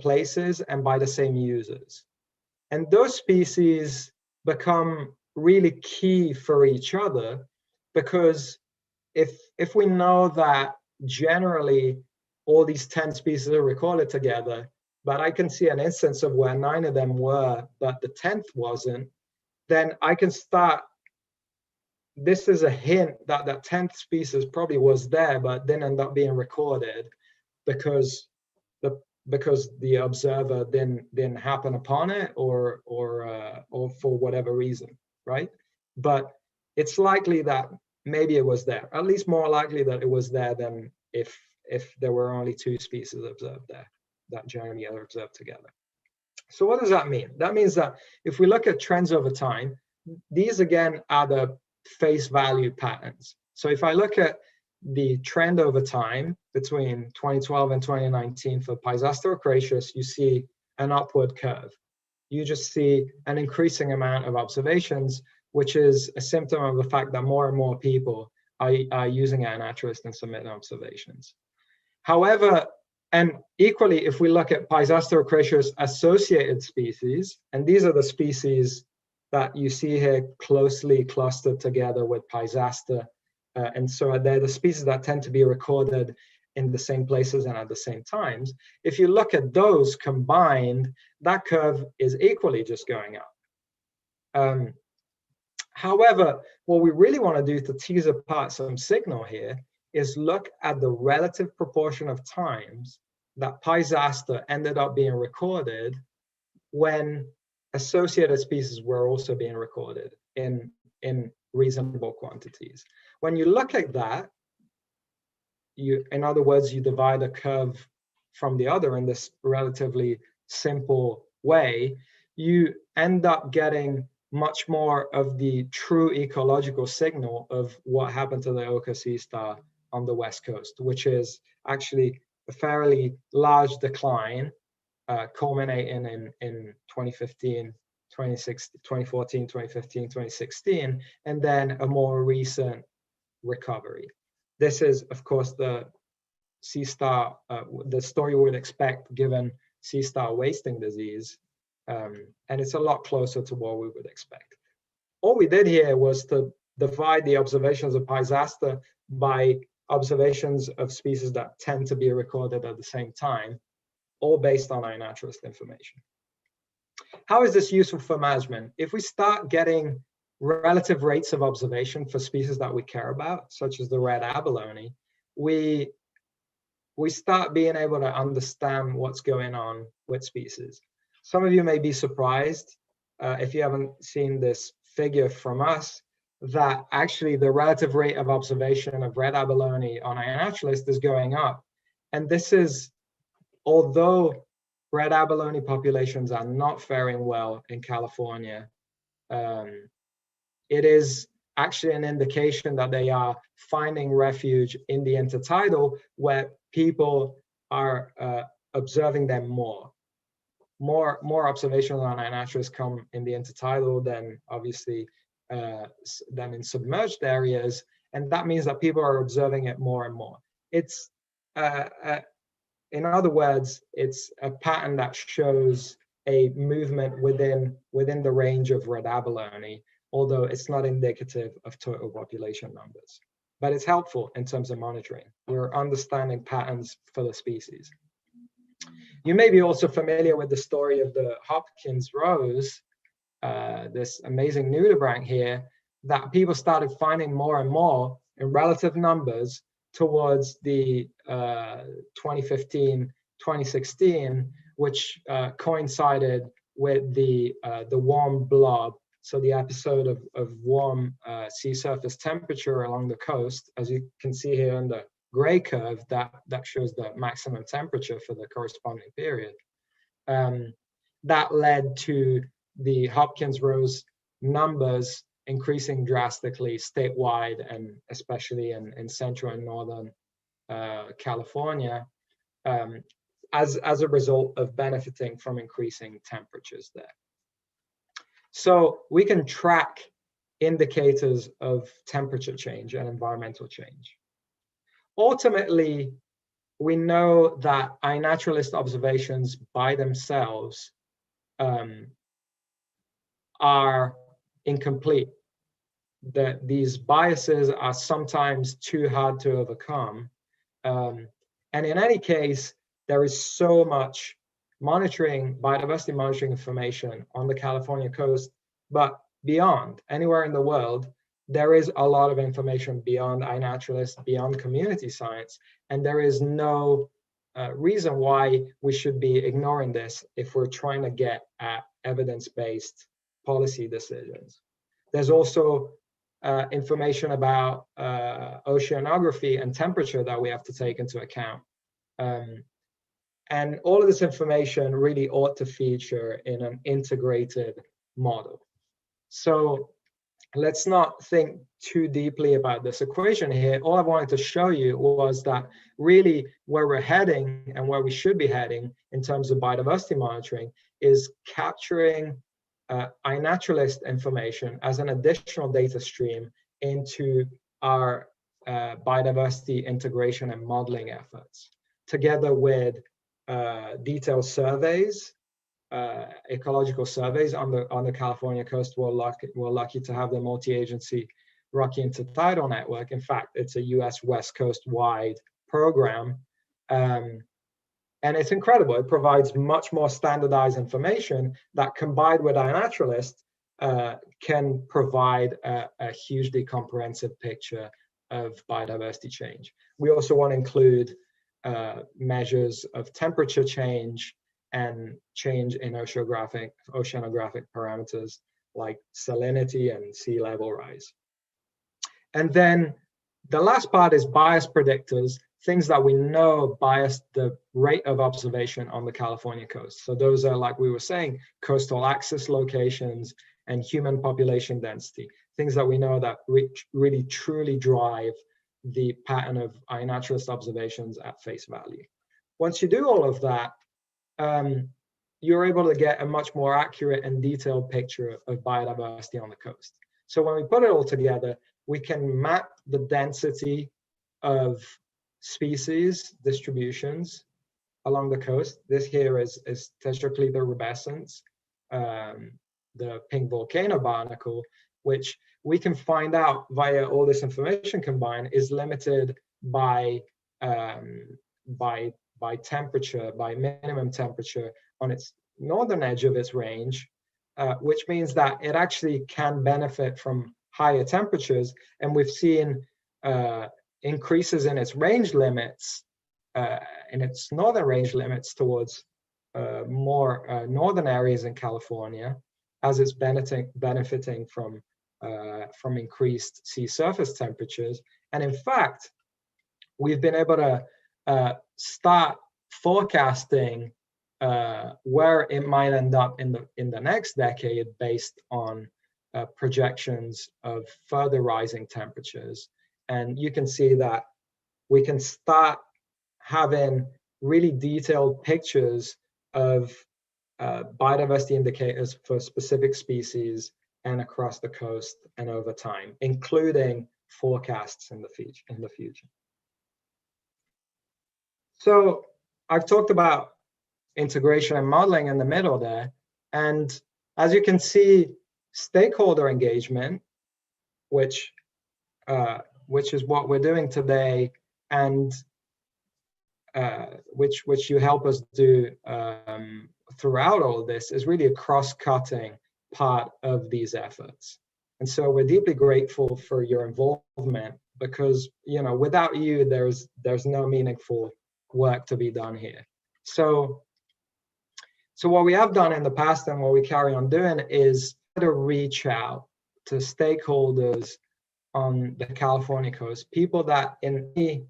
places and by the same users. And those species become really key for each other, because if we know that generally all these 10 species are recorded together, but I can see an instance of where 9 of them were, but the 10th wasn't, then I can start, this is a hint that that 10th species probably was there, but didn't end up being recorded because the observer didn't happen upon it or for whatever reason, right? But it's likely that maybe it was there, at least more likely that it was there than if there were only 2 species observed there that generally are observed together. So what does that mean? That means that if we look at trends over time, these again are the face value patterns. So if I look at the trend over time between 2012 and 2019 for Pisaster ocraceus, you see an upward curve. You just see an increasing amount of observations, which is a symptom of the fact that more and more people are using iNaturalist and submitting observations. However, and equally, if we look at Pisaster ocraceus associated species, and these are the species that you see here closely clustered together with Pisaster, and so they're the species that tend to be recorded in the same places and at the same times. If you look at those combined, that curve is equally just going up. However, what we really want to do to tease apart some signal here is look at the relative proportion of times that Pisaster ended up being recorded when associated species were also being recorded in reasonable quantities. When you look at that, in other words, you divide a curve from the other in this relatively simple way, you end up getting much more of the true ecological signal of what happened to the orca sea star on the West Coast, which is actually a fairly large decline culminating in 2015, 2014, 2015, 2016, and then a more recent recovery. This is, of course, the sea star, the story we would expect given sea star wasting disease, and it's a lot closer to what we would expect. All we did here was to divide the observations of Paysaster by observations of species that tend to be recorded at the same time, all based on iNaturalist information. How is this useful for management? If we start getting relative rates of observation for species that we care about, such as the red abalone, we start being able to understand what's going on with species. Some of you may be surprised if you haven't seen this figure from us, that actually the relative rate of observation of red abalone on iNaturalist is going up. And this is, although red abalone populations are not faring well in California, it is actually an indication that they are finding refuge in the intertidal, where people are observing them more. More observations on iNaturalist come in the intertidal than obviously than in submerged areas, and that means that people are observing it more and more. It's in other words, it's a pattern that shows a movement within the range of red abalone, although it's not indicative of total population numbers. But it's helpful in terms of monitoring. We're understanding patterns for the species. You may be also familiar with the story of the Hopkins rose, this amazing nudibranch here, that people started finding more and more in relative numbers towards the 2015, 2016, which coincided with the warm blob. So the episode of warm sea surface temperature along the coast, as you can see here in the gray curve, that shows the maximum temperature for the corresponding period. That led to the Hopkins rose numbers increasing drastically statewide, and especially in central and northern California, as a result of benefiting from increasing temperatures there. So we can track indicators of temperature change and environmental change. Ultimately, we know that iNaturalist observations by themselves are incomplete, that these biases are sometimes too hard to overcome. And in any case, there is so much biodiversity monitoring information on the California coast, but beyond, anywhere in the world, there is a lot of information beyond iNaturalist, beyond community science, and there is no reason why we should be ignoring this if we're trying to get at evidence-based policy decisions. There's also information about oceanography and temperature that we have to take into account. And all of this information really ought to feature in an integrated model. So let's not think too deeply about this equation here. All I wanted to show you was that really where we're heading and where we should be heading in terms of biodiversity monitoring is capturing iNaturalist information as an additional data stream into our biodiversity integration and modeling efforts, together with detailed surveys, ecological surveys on the California coast. We're lucky to have the multi-agency Rocky Intertidal Network. In fact, it's a US West Coast wide program. And it's incredible. It provides much more standardized information that, combined with iNaturalist, can provide a hugely comprehensive picture of biodiversity change. We also want to include measures of temperature change and change in oceanographic parameters like salinity and sea level rise. And then the last part is bias predictors, things that we know bias the rate of observation on the California coast. So those are, like we were saying, coastal access locations and human population density, things that we know that really truly drive the pattern of iNaturalist observations at face value. Once you do all of that, you're able to get a much more accurate and detailed picture of biodiversity on the coast. So when we put it all together, we can map the density of species distributions along the coast. This here is Tetracleta rubescens, the pink volcano barnacle, which we can find out via all this information combined is limited by temperature, by minimum temperature on its northern edge of its range, which means that it actually can benefit from higher temperatures. And we've seen increases in its range limits, in its northern range limits towards more northern areas in California, as it's benefiting from increased sea surface temperatures. And in fact, we've been able to start forecasting where it might end up in the next decade based on projections of further rising temperatures. And you can see that we can start having really detailed pictures of biodiversity indicators for specific species and across the coast and over time, including forecasts in the future. So I've talked about integration and modeling in the middle there. And as you can see, stakeholder engagement, which is what we're doing today, and which you help us do throughout all of this, is really a cross-cutting part of these efforts. And so we're deeply grateful for your involvement, because without you, there's no meaningful work to be done here. So what we have done in the past and what we carry on doing is to reach out to stakeholders on the California coast, people that care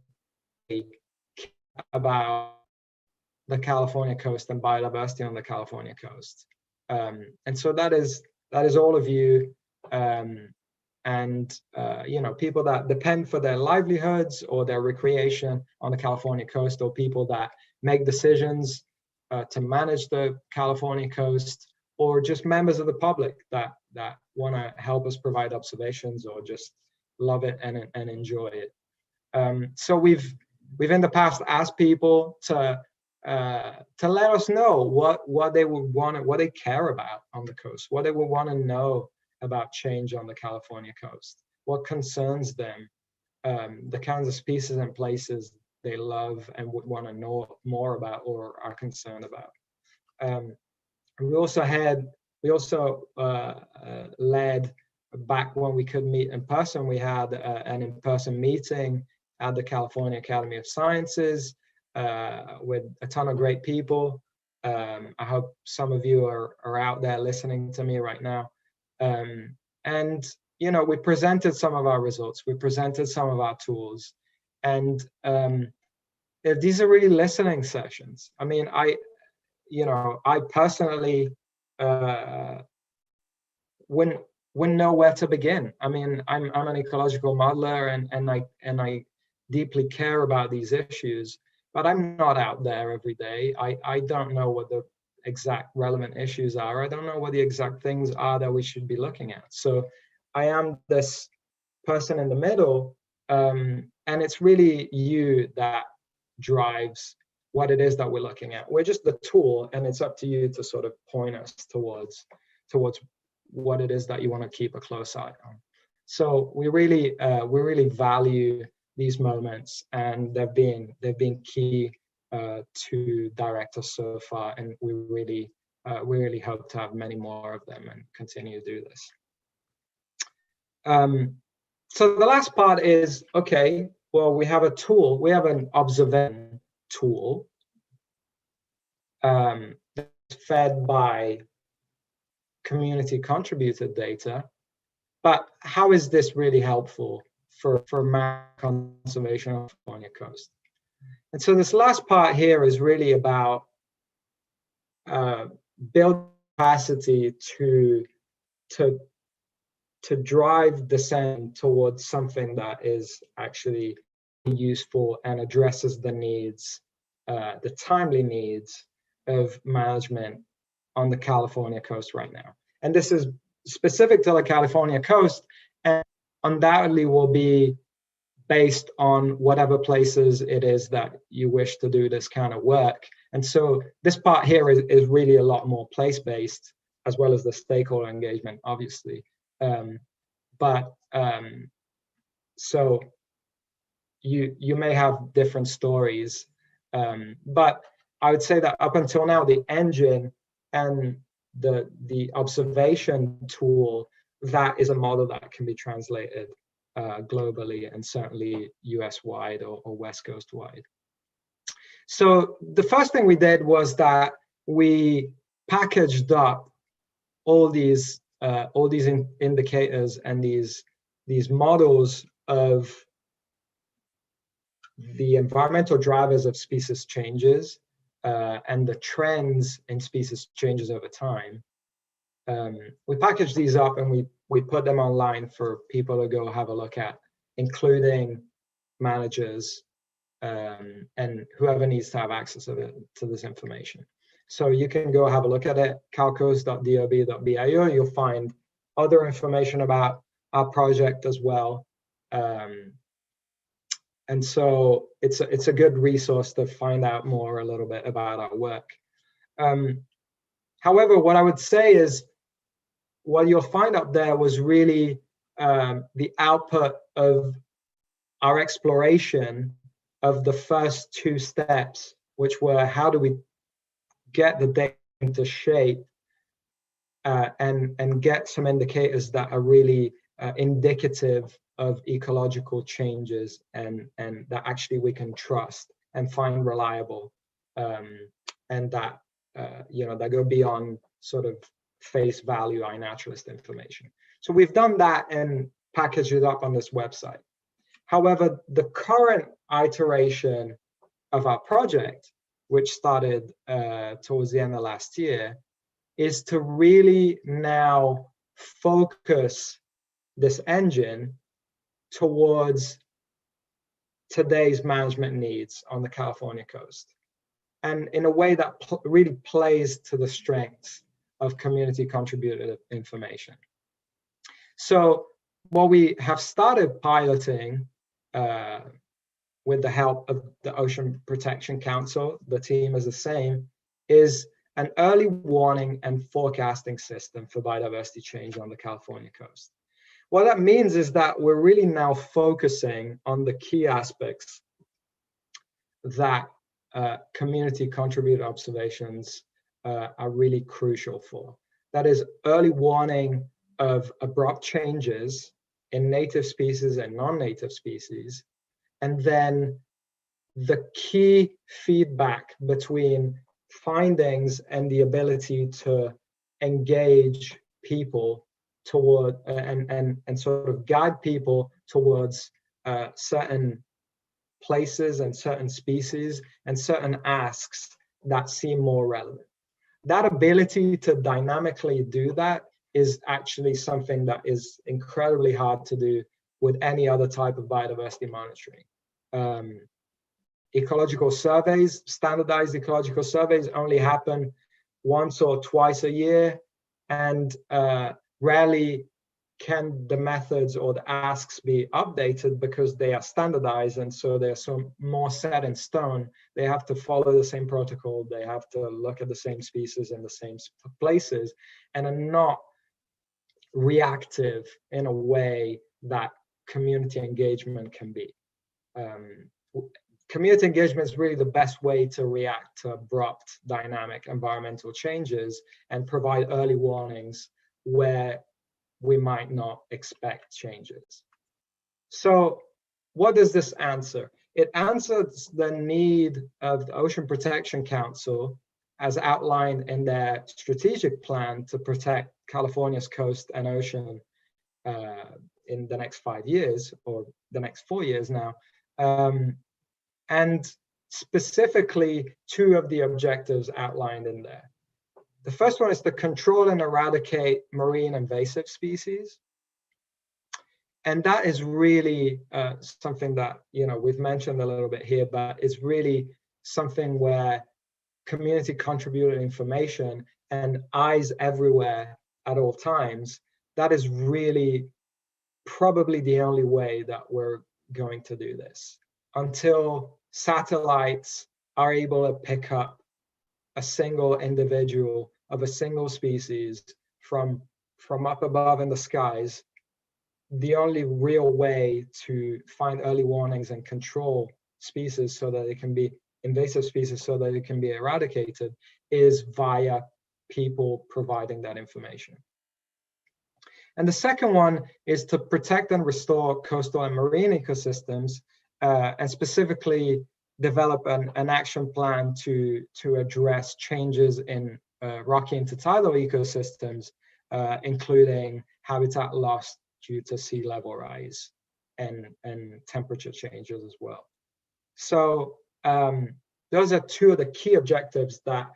about the California coast and biodiversity on the California coast. And so that is all of you, people that depend for their livelihoods or their recreation on the California coast, or people that make decisions to manage the California coast, or just members of the public that want to help us provide observations or just love it and enjoy it. So we've in the past asked people to let us know what they would want, what they care about on the coast, what they would want to know about change on the California coast, what concerns them, the kinds of species and places they love and would want to know more about or are concerned about. We also led, back when we could meet in person, we had an in-person meeting at the California Academy of Sciences with a ton of great people. I hope some of you are out there listening to me right now. And we presented some of our results, we presented some of our tools, and these are really listening sessions. I mean, I personally wouldn't know where to begin. I mean, I'm an ecological modeler, and I deeply care about these issues, but I'm not out there every day. I don't know what the exact relevant issues are. I don't know what the exact things are that we should be looking at. So I am this person in the middle, and it's really you that drives what it is that we're looking at. We're just the tool, and it's up to you to sort of point us towards what it is that you want to keep a close eye on. So we really value these moments, and they've been key to direct us so far, and we really hope to have many more of them and continue to do this. So the last part is, okay, well, we have a tool, we have an observation tool that's fed by community contributed data, but how is this really helpful for mass conservation on the California coast? And so this last part here is really about building capacity to drive descent towards something that is actually useful and addresses the needs, the timely needs of management on the California coast right now. And this is specific to the California coast, and undoubtedly will be based on whatever places it is that you wish to do this kind of work. And so this part here is really a lot more place-based, as well as the stakeholder engagement, obviously. So you may have different stories, but I would say that up until now, the engine and the observation tool, that is a model that can be translated globally, and certainly US-wide or West Coast-wide. So the first thing we did was that we packaged up all these indicators and these models of the environmental drivers of species changes and the trends in species changes over time. We packaged these up and we put them online for people to go have a look at, including managers and whoever needs to have access to this information. So you can go have a look at it, calcoast.dob.bio. You'll find other information about our project as well. And so it's a good resource to find out more a little bit about our work. However, what I would say is what you'll find up there was really the output of our exploration of the first two steps, which were how do we get the data into shape and get some indicators that are really indicative of ecological changes and that actually we can trust and find reliable, and that that go beyond sort of face value iNaturalist information. So we've done that and packaged it up on this website. However, the current iteration of our project, which started towards the end of last year, is to really now focus this engine towards today's management needs on the California coast, and in a way that really plays to the strengths of community contributed information. So what we have started piloting with the help of the Ocean Protection Council, the team is the same, is an early warning and forecasting system for biodiversity change on the California coast. What that means is that we're really now focusing on the key aspects that community contributed observations are really crucial for. That is early warning of abrupt changes in native species and non-native species, and then the key feedback between findings and the ability to engage people toward and sort of guide people towards certain places and certain species and certain asks that seem more relevant. That ability to dynamically do that is actually something that is incredibly hard to do with any other type of biodiversity monitoring. Ecological surveys, standardized ecological surveys, only happen once or twice a year, and rarely can the methods or the asks be updated because they are standardized, and so they're so more set in stone. They have to follow the same protocol, they have to look at the same species in the same places, and are not reactive in a way that community engagement can be. Community engagement is really the best way to react to abrupt dynamic environmental changes and provide early warnings where we might not expect changes. So what does this answer? It answers the need of the Ocean Protection Council, as outlined in their strategic plan to protect California's coast and ocean in the next 5 years, or the next 4 years now. And specifically, two of the objectives outlined in there. The first one is to control and eradicate marine invasive species. And that is really something that, we've mentioned a little bit here, but it's really something where community contributed information and eyes everywhere at all times, that is really probably the only way that we're going to do this, until satellites are able to pick up a single individual of a single species from up above in the skies. The only real way to find early warnings and control species so that it can be invasive species, so that it can be eradicated, is via people providing that information. And the second one is to protect and restore coastal and marine ecosystems, and specifically develop an action plan to address changes in rocky intertidal ecosystems, including habitat loss due to sea level rise and temperature changes as well. So those are two of the key objectives that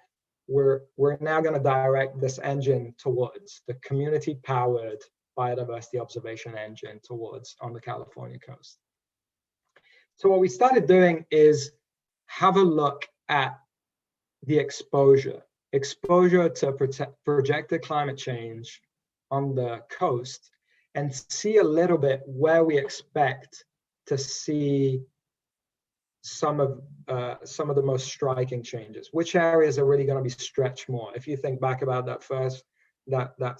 we're now going to direct this engine towards, the community-powered biodiversity observation engine towards on the California coast. So what we started doing is have a look at the exposure to projected climate change on the coast, and see a little bit where we expect to see some of the most striking changes. Which areas are really going to be stretched more? If you think back about that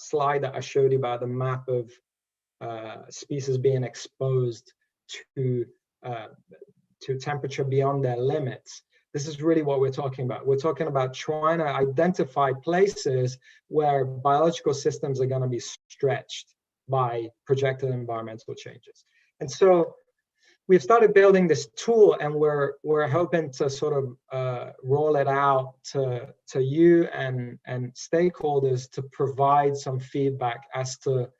slide that I showed you about the map of species being exposed to temperature beyond their limits, this is really what we're talking about. We're talking about trying to identify places where biological systems are going to be stretched by projected environmental changes. And so we've started building this tool, and we're hoping to sort of roll it out to you and stakeholders to provide some feedback as to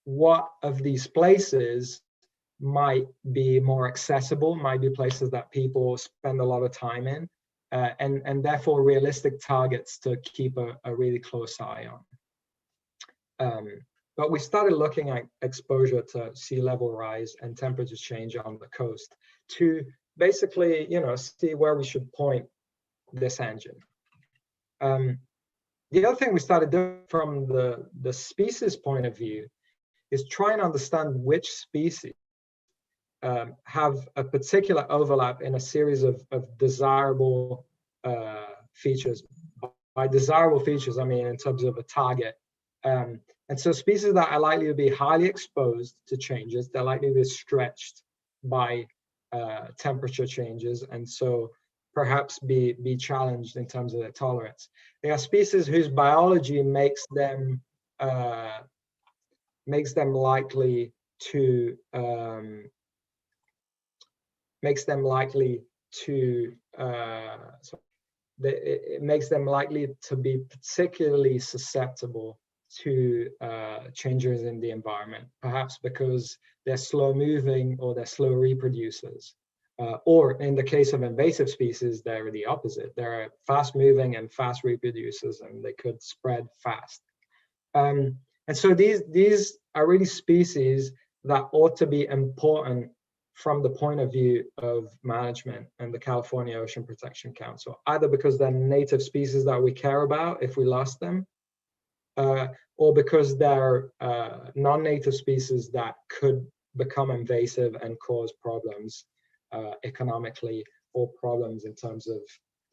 what of these places might be more accessible, might be places that people spend a lot of time in, and therefore realistic targets to keep a really close eye on. But we started looking at exposure to sea level rise and temperature change on the coast to basically, see where we should point this engine. The other thing we started doing from the species point of view is try and understand which species have a particular overlap in a series of desirable features. By desirable features, I mean in terms of a target. And so species that are likely to be highly exposed to changes, they're likely to be stretched by temperature changes, and so perhaps be challenged in terms of their tolerance. They are species whose biology makes them likely to be particularly susceptible to changes in the environment, perhaps because they're slow moving or they're slow reproducers. Or in the case of invasive species, they're the opposite. They're fast moving and fast reproducers, and they could spread fast. And so these are really species that ought to be important from the point of view of management and the California Ocean Protection Council, either because they're native species that we care about if we lost them, or because they're non-native species that could become invasive and cause problems economically, or problems in terms of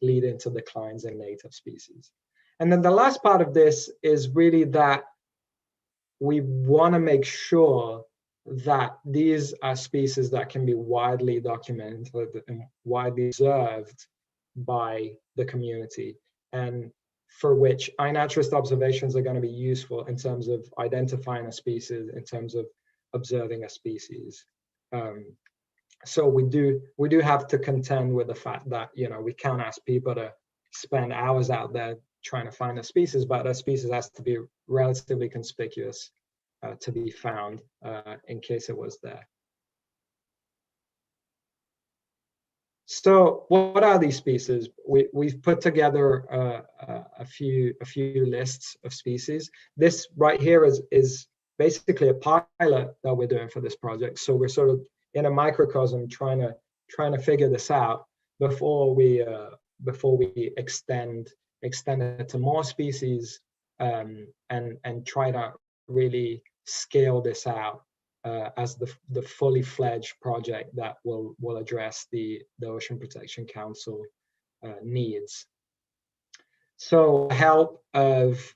leading to declines in native species. And then the last part of this is really that we want to make sure that these are species that can be widely documented and widely observed by the community, and for which iNaturalist observations are going to be useful in terms of identifying a species, in terms of observing a species. So we do have to contend with the fact that we can't ask people to spend hours out there trying to find a species, but a species has to be relatively conspicuous to be found in case it was there. So what are these species? We've put together a few lists of species. This right here is basically a pilot that we're doing for this project. So we're sort of in a microcosm trying to figure this out before we extend extend it to more species, and try to really scale this out as the fully fledged project that will address the Ocean Protection Council needs. So help of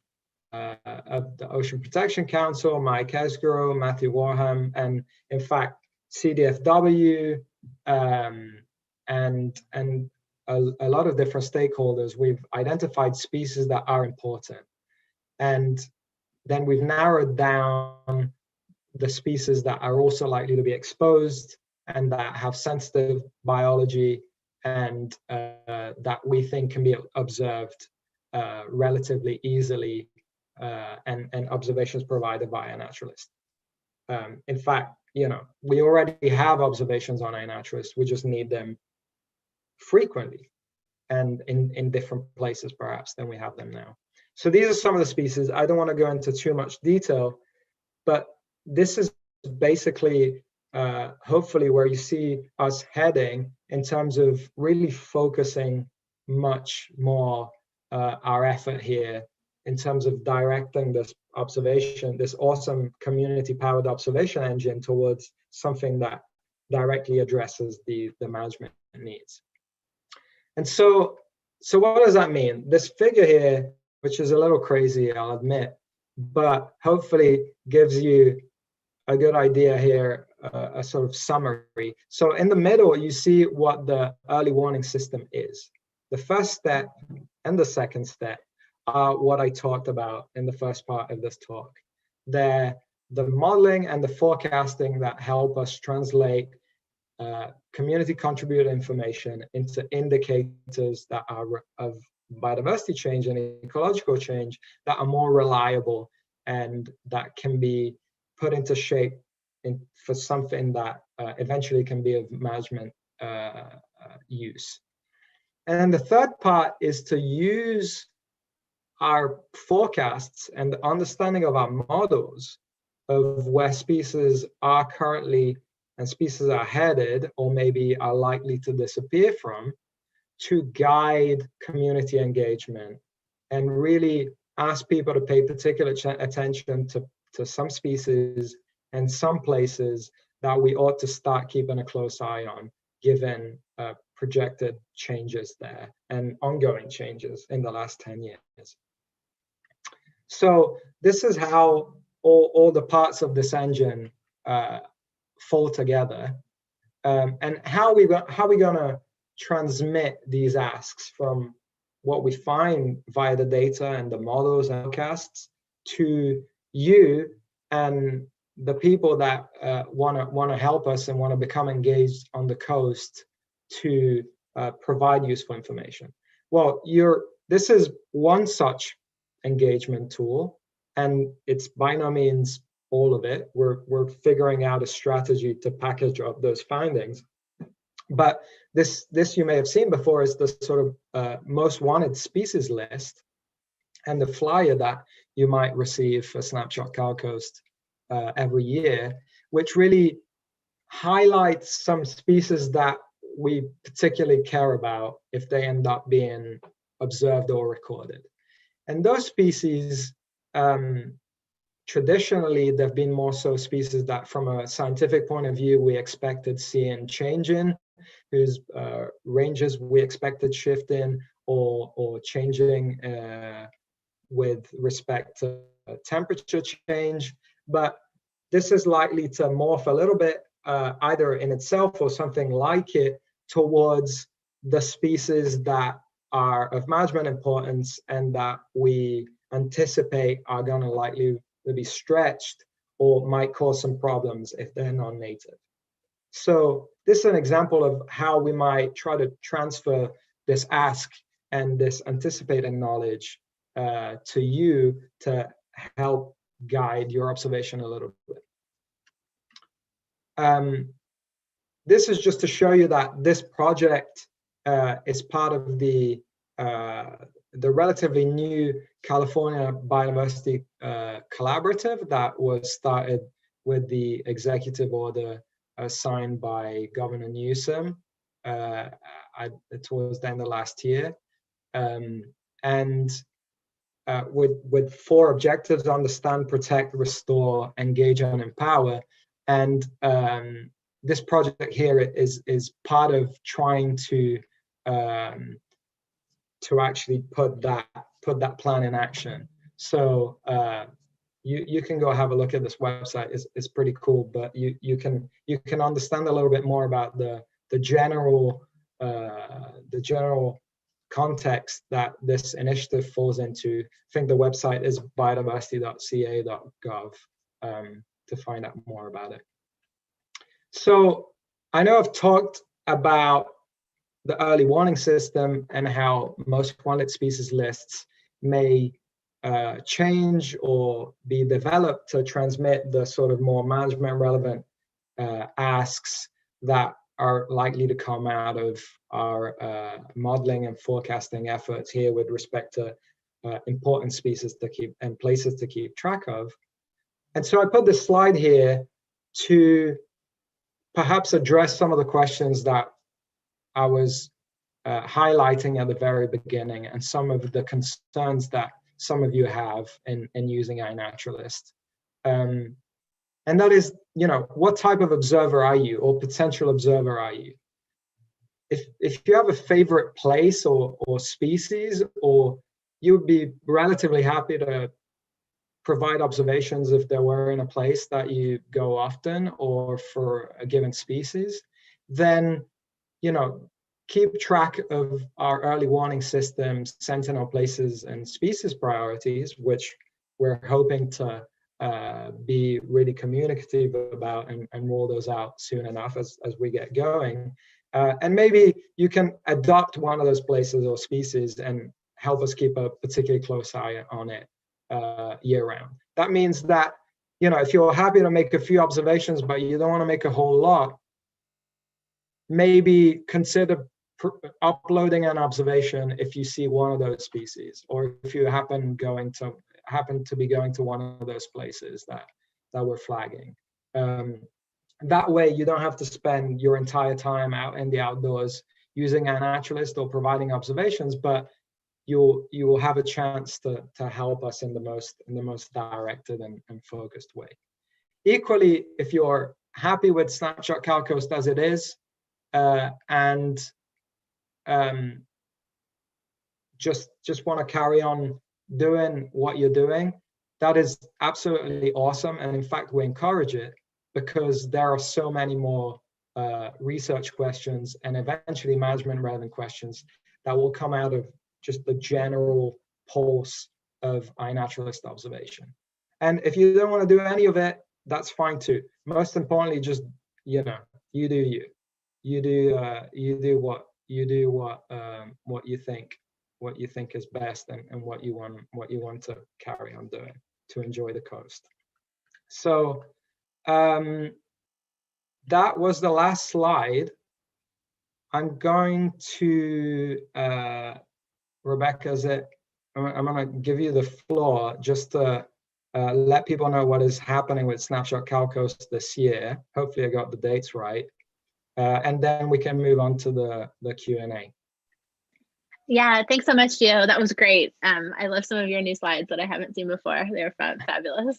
the Ocean Protection Council, Mike Esgro, Matthew Warham, and in fact CDFW, and a lot of different stakeholders, we've identified species that are important. And then we've narrowed down the species that are also likely to be exposed and that have sensitive biology, and that we think can be observed relatively easily, and observations provided by iNaturalist. In fact, we already have observations on iNaturalist. We just need them frequently and in different places perhaps than we have them now. So these are some of the species. I don't want to go into too much detail, but this is basically hopefully where you see us heading in terms of really focusing much more our effort here in terms of directing this observation, this awesome community-powered observation engine, towards something that directly addresses the management needs. And so what does that mean? This figure here, which is a little crazy, I'll admit, but hopefully gives you a good idea here, a sort of summary. So in the middle, you see what the early warning system is. The first step and the second step are what I talked about in the first part of this talk. They're the modeling and the forecasting that help us translate community contributed information into indicators that are of biodiversity change and ecological change that are more reliable and that can be put into shape for something that eventually can be of management use. And then the third part is to use our forecasts and the understanding of our models of where species are currently and species are headed or maybe are likely to disappear from, to guide community engagement and really ask people to pay particular attention to some species and some places that we ought to start keeping a close eye on, given projected changes there and ongoing changes in the last 10 years. So this is how all the parts of this engine fall together, and how are we going to transmit these asks from what we find via the data and the models and forecasts to you and the people that want to help us and want to become engaged on the coast to provide useful information. Well, this is one such engagement tool, and it's by no means all of it. We're figuring out a strategy to package up those findings. But this you may have seen before is the sort of most wanted species list and the flyer that you might receive for Snapshot Cal Coast every year, which really highlights some species that we particularly care about if they end up being observed or recorded. And those species, traditionally, they've been more so species that from a scientific point of view, we expected seeing change in, whose ranges we expected shift in or changing with respect to temperature change. But this is likely to morph a little bit, either in itself or something like it, towards the species that are of management importance and that we anticipate are going to likely to be stretched or might cause some problems if they're non-native. So this is an example of how we might try to transfer this ask and this anticipated knowledge to you to help guide your observation a little bit. This is just to show you that this project is part of the relatively new California Biodiversity Collaborative that was started with the executive order signed by Governor Newsom towards the end of last year. and with 4 objectives: understand, protect, restore, engage, and empower. And this project here is part of trying to actually put that plan in action. So you can go have a look at this website. It's pretty cool, but you can understand a little bit more about the general context that this initiative falls into. I think the website is biodiversity.ca.gov to find out more about it. So I know I've talked about the early warning system and how most wanted species lists may change or be developed to transmit the sort of more management relevant asks that are likely to come out of our modeling and forecasting efforts here with respect to important species to keep and places to keep track of. And so I put this slide here to perhaps address some of the questions that I was highlighting at the very beginning, and some of the concerns that some of you have in using iNaturalist. And that is, what type of observer are you, or potential observer are you? If you have a favorite place or species, or you would be relatively happy to provide observations if they were in a place that you go often or for a given species, then, keep track of our early warning systems, sentinel places, and species priorities, which we're hoping to be really communicative about and roll those out soon enough as we get going. And maybe you can adopt one of those places or species and help us keep a particularly close eye on it year round. That means that, if you're happy to make a few observations, but you don't want to make a whole lot, maybe consider uploading an observation if you see one of those species, or if you happen to be going to one of those places that we're flagging. That way you don't have to spend your entire time out in the outdoors using iNaturalist or providing observations, but you will have a chance to help us in the most directed and focused way. Equally, if you're happy with Snapshot Cal Coast as it is, and just want to carry on doing what you're doing, that is absolutely awesome. And in fact, we encourage it, because there are so many more research questions and eventually management relevant questions that will come out of just the general pulse of iNaturalist observation. And if you don't want to do any of it, that's fine too. Most importantly, just, you do you. You do what you think is best, and what you want to carry on doing to enjoy the coast. So that was the last slide. I'm going to Rebecca, I'm going to give you the floor just to let people know what is happening with Snapshot Cal Coast this year. Hopefully I got the dates right. And then we can move on to the Q&A. Yeah, thanks so much, Gio. That was great. I love some of your new slides that I haven't seen before. They're fabulous.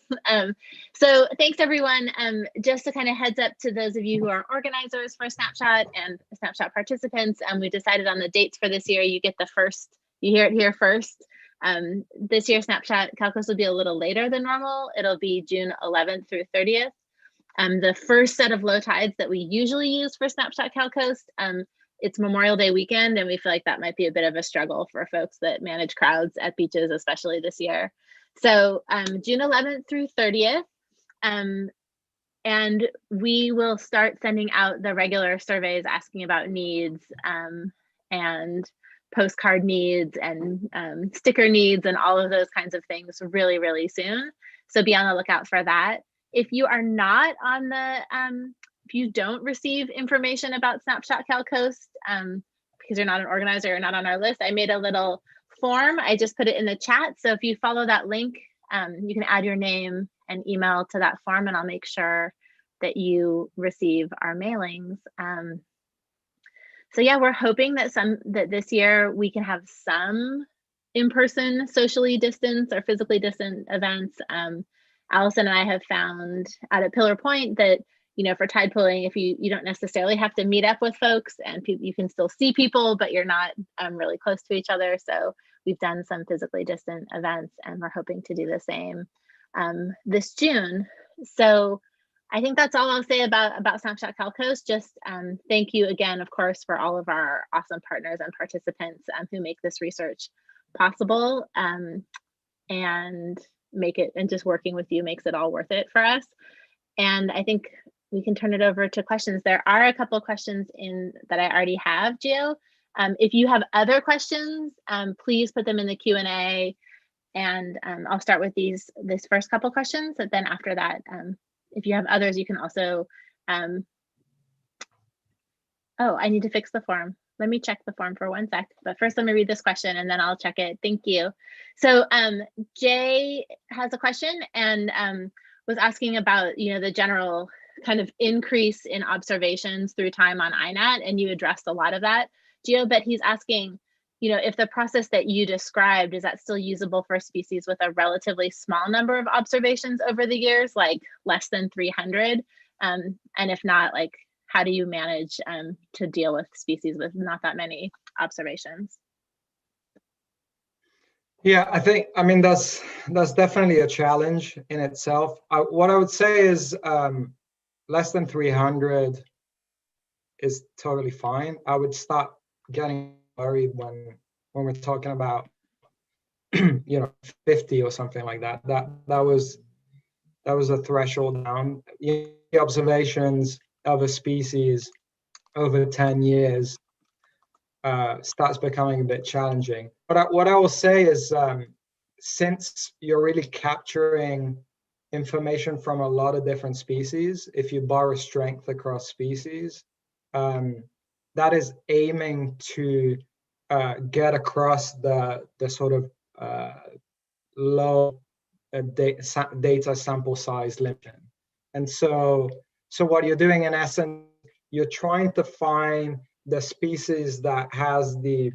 So thanks, everyone. Just to kind of heads up to those of you who are organizers for Snapshot and Snapshot participants, we decided on the dates for this year. You hear it here first. This year, Snapshot Cal Coast will be a little later than normal. It'll be June 11th through 30th. The first set of low tides that we usually use for Snapshot Cal Coast, it's Memorial Day weekend, and we feel like that might be a bit of a struggle for folks that manage crowds at beaches, especially this year. So June 11th through 30th, and we will start sending out the regular surveys asking about needs and postcard needs and sticker needs and all of those kinds of things really, really soon. So be on the lookout for that. If you are not on the, if you don't receive information about Snapshot Cal Coast, because you're not an organizer or not on our list, I made a little form. I just put it in the chat. So if you follow that link, you can add your name and email to that form, and I'll make sure that you receive our mailings. So yeah, we're hoping that this year we can have some in-person socially distanced or physically distant events. Allison and I have found out at Pillar Point that, for tide pooling, if you don't necessarily have to meet up with folks, and you can still see people, but you're not really close to each other. So we've done some physically distant events, and we're hoping to do the same this June. So I think that's all I'll say about Snapshot Cal Coast. Just thank you again, of course, for all of our awesome partners and participants who make this research possible, and just working with you makes it all worth it for us. And I think we can turn it over to questions. There are a couple of questions that I already have, Gio. If you have other questions, please put them in the Q&A, and I'll start with this first couple questions. And then after that, if you have others, you can also, oh, I need to fix the form. Let me check the form for 1 sec. But first, let me read this question, and then I'll check it. Thank you. So Jay has a question, and was asking about, the general kind of increase in observations through time on iNat, and you addressed a lot of that, Gio, but he's asking, if the process that you described, is that still usable for species with a relatively small number of observations over the years, like less than 300? And if not, like, how do you manage to deal with species with not that many observations? Yeah, I mean, that's definitely a challenge in itself. What I would say is less than 300 is totally fine. I would start getting worried when we're talking about 50 or something like that. That was a threshold down. The observations of a species over 10 years starts becoming a bit challenging. But what I will say is, since you're really capturing information from a lot of different species, if you borrow strength across species, that is aiming to get across the sort of low data sample size limit. And so what you're doing in essence, you're trying to find the species that has the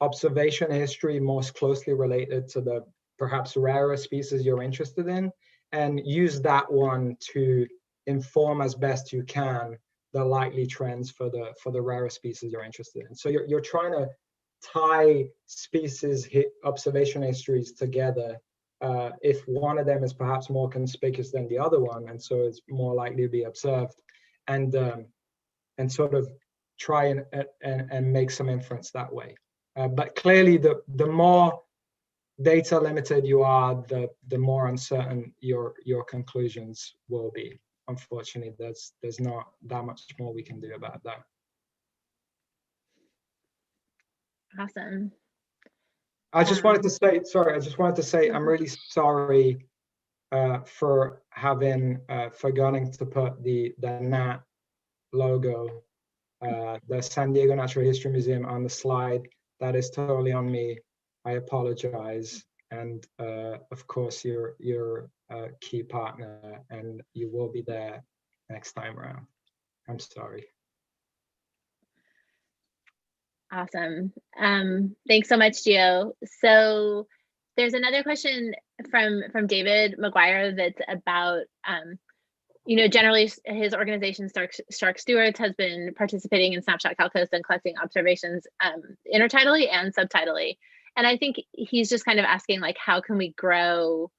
observation history most closely related to the perhaps rarer species you're interested in, and use that one to inform as best you can the likely trends for the rarer species you're interested in. So you're trying to tie species observation histories together if one of them is perhaps more conspicuous than the other one, and so it's more likely to be observed, and sort of try and make some inference that way. But clearly, the more data limited you are, the more uncertain your conclusions will be. Unfortunately, there's not that much more we can do about that. Awesome. I just wanted to say, I'm really sorry for having forgotten to put the NAT logo, the San Diego Natural History Museum, on the slide. That is totally on me. I apologize. And of course, you're a key partner, and you will be there next time around. I'm sorry. Awesome. Thanks so much, Gio. So there's another question from David McGuire that's about, generally his organization, Shark Stewards, has been participating in Snapshot Cal Coast and collecting observations intertidally and subtidally. And I think he's just kind of asking, like, how can we grow,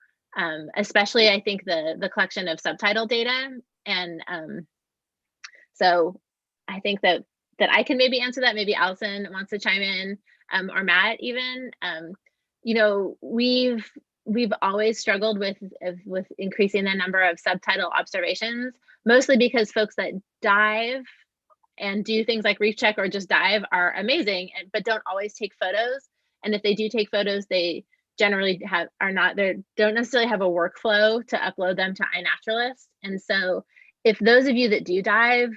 especially I think the collection of subtitle data. And so I think that I can maybe answer that. Maybe Allison wants to chime in, or Matt even. We've always struggled with increasing the number of subtitle observations, mostly because folks that dive and do things like reef check or just dive are amazing, but don't always take photos. And if they do take photos, they generally don't necessarily have a workflow to upload them to iNaturalist. And so if those of you that do dive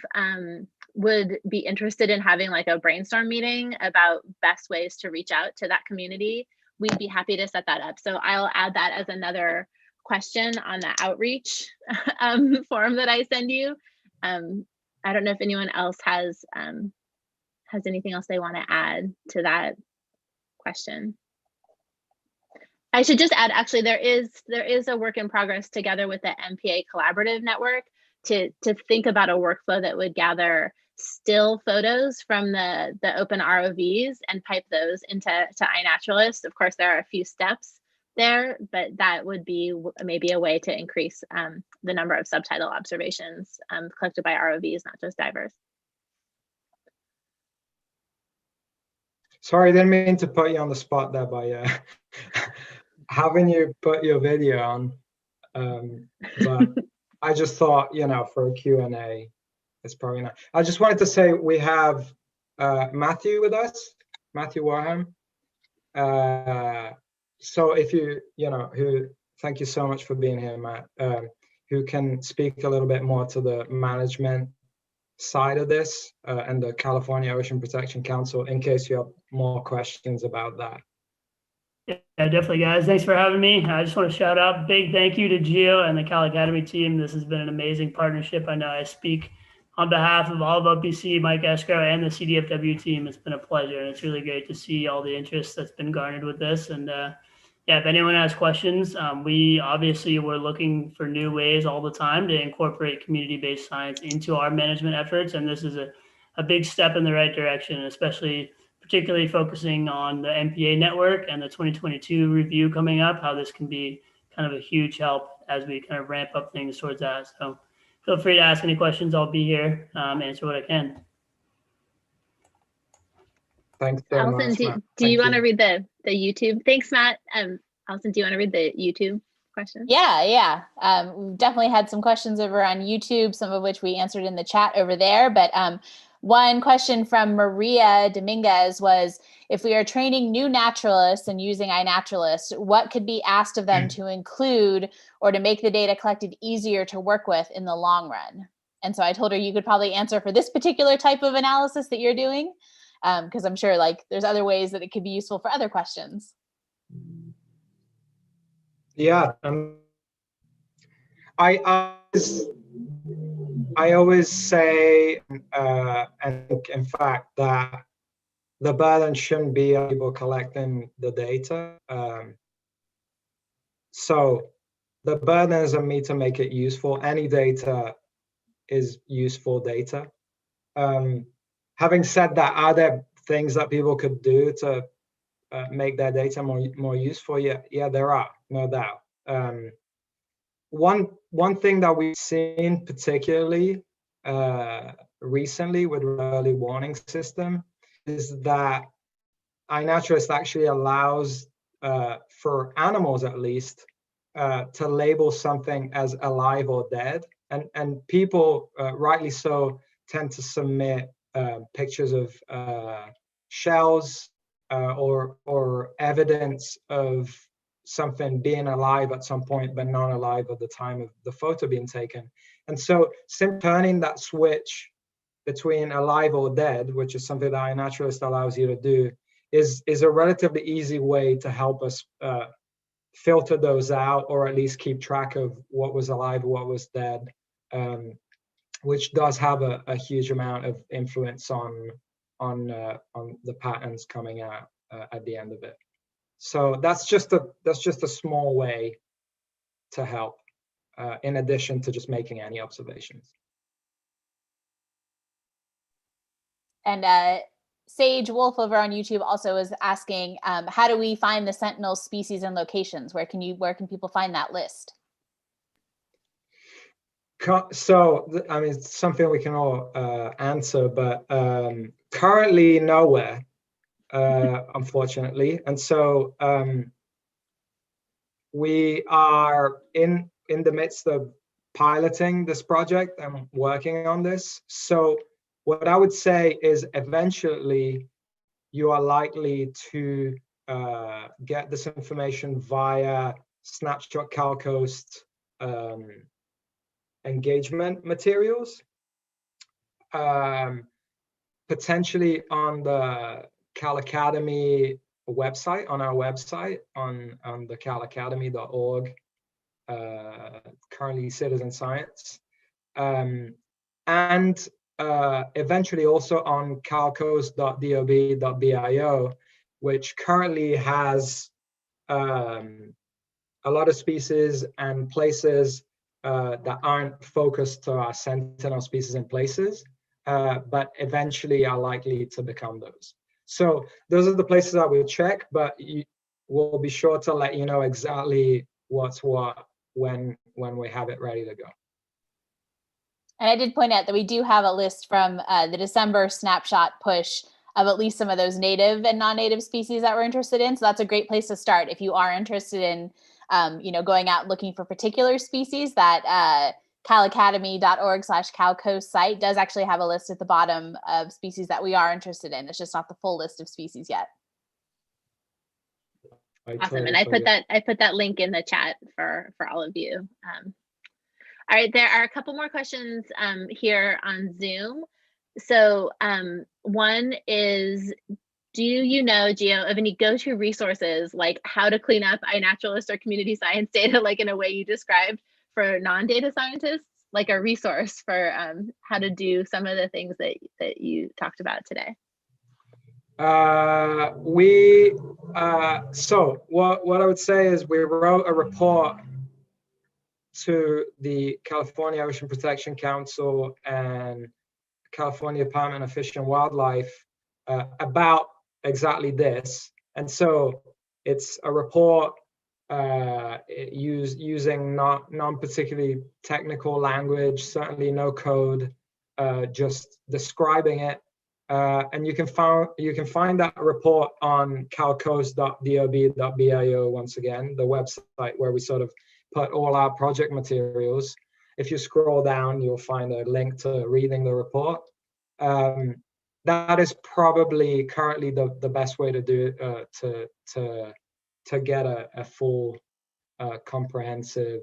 would be interested in having like a brainstorm meeting about best ways to reach out to that community, we'd be happy to set that up. So I'll add that as another question on the outreach form that I send you. I don't know if anyone else has anything else they want to add to that question. I should just add, actually, there is a work in progress together with the MPA Collaborative Network to think about a workflow that would gather still photos from the open ROVs and pipe those into iNaturalist. Of course, there are a few steps there, but that would be maybe a way to increase the number of subtidal observations collected by ROVs, not just divers. Sorry, I didn't mean to put you on the spot there by having you put your video on, but I just thought, you know, for a Q&A, it's probably not. I just wanted to say we have Matthew with us, Matthew Warham. So if you know, thank you so much for being here, Matt, who can speak a little bit more to the management side of this and the California Ocean Protection Council, in case you have more questions about that. Yeah, definitely, guys. Thanks for having me. I just want to shout out big thank you to Gio and the Cal Academy team. This has been an amazing partnership. I know I speak on behalf of all of OPC, Mike Escrow, and the CDFW team. It's been a pleasure, and it's really great to see all the interest that's been garnered with this. And yeah, if anyone has questions, we obviously we're looking for new ways all the time to incorporate community-based science into our management efforts, and this is a big step in the right direction, especially particularly focusing on the MPA network and the 2022 review coming up, how this can be kind of a huge help as we kind of ramp up things towards that. So feel free to ask any questions. I'll be here, answer what I can. Thanks so Allison, much, Matt. do you want to read the YouTube? Thanks, Matt. Allison, do you want to read the YouTube question? Yeah. We've definitely had some questions over on YouTube, some of which we answered in the chat over there. But one question from Maria Dominguez was, if we are training new naturalists and using iNaturalist, what could be asked of them to include or to make the data collected easier to work with in the long run? And so I told her you could probably answer for this particular type of analysis that you're doing, because I'm sure like there's other ways that it could be useful for other questions. Yeah, I always say, and in fact, that the burden shouldn't be on people collecting the data. So the burden is on me to make it useful. Any data is useful data. Having said that, are there things that people could do to make their data more useful? Yeah, there are, no doubt. One thing that we've seen particularly recently with early warning system is that iNaturalist actually allows, for animals at least, to label something as alive or dead, and people, rightly so, tend to submit pictures of shells or evidence of something being alive at some point but not alive at the time of the photo being taken. And so turning that switch between alive or dead, which is something that iNaturalist allows you to do, is a relatively easy way to help us filter those out, or at least keep track of what was alive, what was dead, which does have a huge amount of influence on the patterns coming out at the end of it. So that's just a small way to help, in addition to just making any observations. And Sage Wolf over on YouTube also is asking, how do we find the Sentinel species and locations? Where can people find that list? So, I mean, it's something we can all answer, but currently nowhere, unfortunately. And so we are in the midst of piloting this project and working on this. So what I would say is eventually you are likely to get this information via Snapshot Cal Coast engagement materials, potentially on the Cal Academy website, on our website, on the calacademy.org, currently citizen science, and eventually also on calcoast.dob.bio, which currently has a lot of species and places that aren't focused to our sentinel species in places, but eventually are likely to become those. So those are the places I would check, but we'll be sure to let you know exactly what's what when we have it ready to go. And I did point out that we do have a list from the December snapshot push of at least some of those native and non-native species that we're interested in. So that's a great place to start. If you are interested in, going out looking for particular species, that calacademy.org/Cal Coast site does actually have a list at the bottom of species that we are interested in. It's just not the full list of species yet. Awesome. And I put that link in the chat for all of you. All right, there are a couple more questions here on Zoom. So one is, do you know, Gio, of any go-to resources like how to clean up iNaturalist or community science data, like in a way you described, for non-data scientists, like a resource for how to do some of the things that you talked about today? So what I would say is we wrote a report to the California Ocean Protection Council and California Department of Fish and Wildlife about exactly this. And so it's a report using non-particularly technical language, certainly no code, just describing it. And you can find that report on calcoast.dob.bio, once again, the website where we sort of put all our project materials. If you scroll down, you'll find a link to reading the report. That is probably currently the best way to do to get a full, comprehensive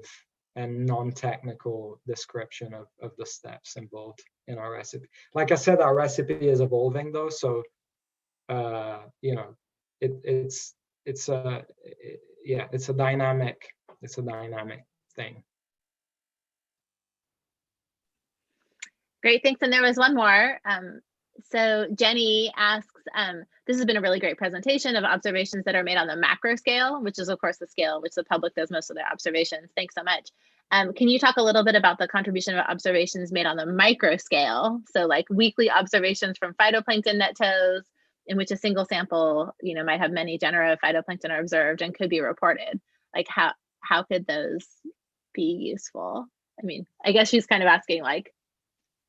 and non-technical description of the steps involved in our recipe. Like I said, our recipe is evolving though, so it's a dynamic thing. Great, thanks. And there was one more. So Jenny asks, this has been a really great presentation of observations that are made on the macro scale, which is of course the scale which the public does most of their observations. Thanks so much. Can you talk a little bit about the contribution of observations made on the micro scale? So like weekly observations from phytoplankton net tows, in which a single sample, might have many genera of phytoplankton are observed and could be reported. Like how could those be useful? I mean, I guess she's kind of asking like,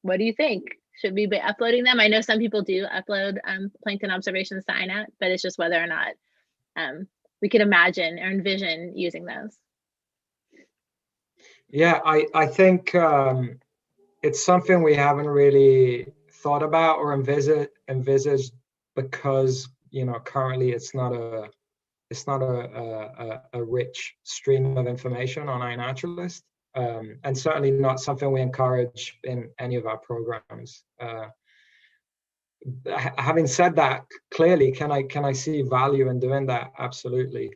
what do you think? Should we be uploading them? I know some people do upload plankton observations to iNat, but it's just whether or not we could imagine or envision using those. Yeah, I think it's something we haven't really thought about or envisaged because currently it's not a rich stream of information on iNaturalist. And certainly not something we encourage in any of our programs. Having said that, clearly, can I see value in doing that? Absolutely,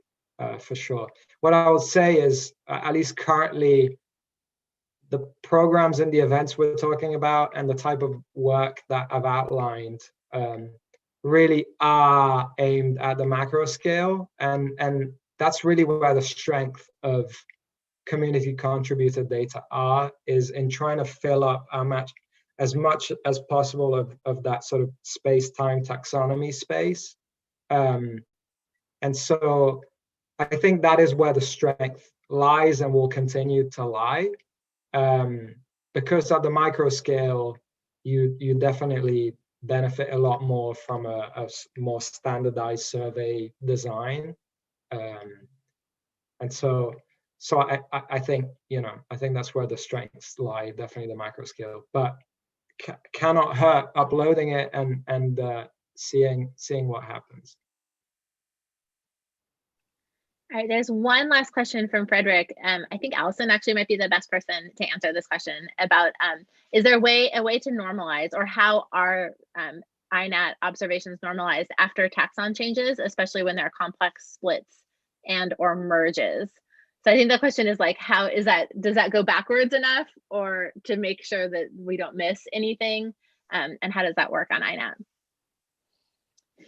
for sure. What I would say is, at least currently, the programs and the events we're talking about and the type of work that I've outlined really are aimed at the macro scale, and that's really where the strength of community contributed data is in trying to fill up as much as possible of that sort of space-time taxonomy space. And so I think that is where the strength lies and will continue to lie. Because at the micro scale, you definitely benefit a lot more from a more standardized survey design. And so I think that's where the strengths lie, definitely the macro scale, but cannot hurt uploading it and seeing what happens. All right, there's one last question from Frederick. I think Allison actually might be the best person to answer this question about, is there a way to normalize, or how are iNat observations normalized after taxon changes, especially when there are complex splits and or merges? So I think the question is like, does that go backwards enough, or to make sure that we don't miss anything? And how does that work on iNat?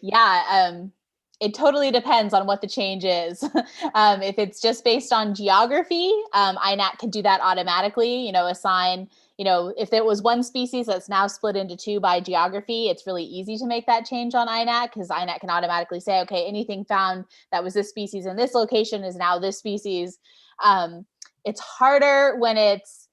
Yeah, it totally depends on what the change is. If it's just based on geography, iNat can do that automatically, assign, if there was one species that's now split into two by geography, it's really easy to make that change on iNat, because iNat can automatically say, okay, anything found that was this species in this location is now this species. It's harder when it's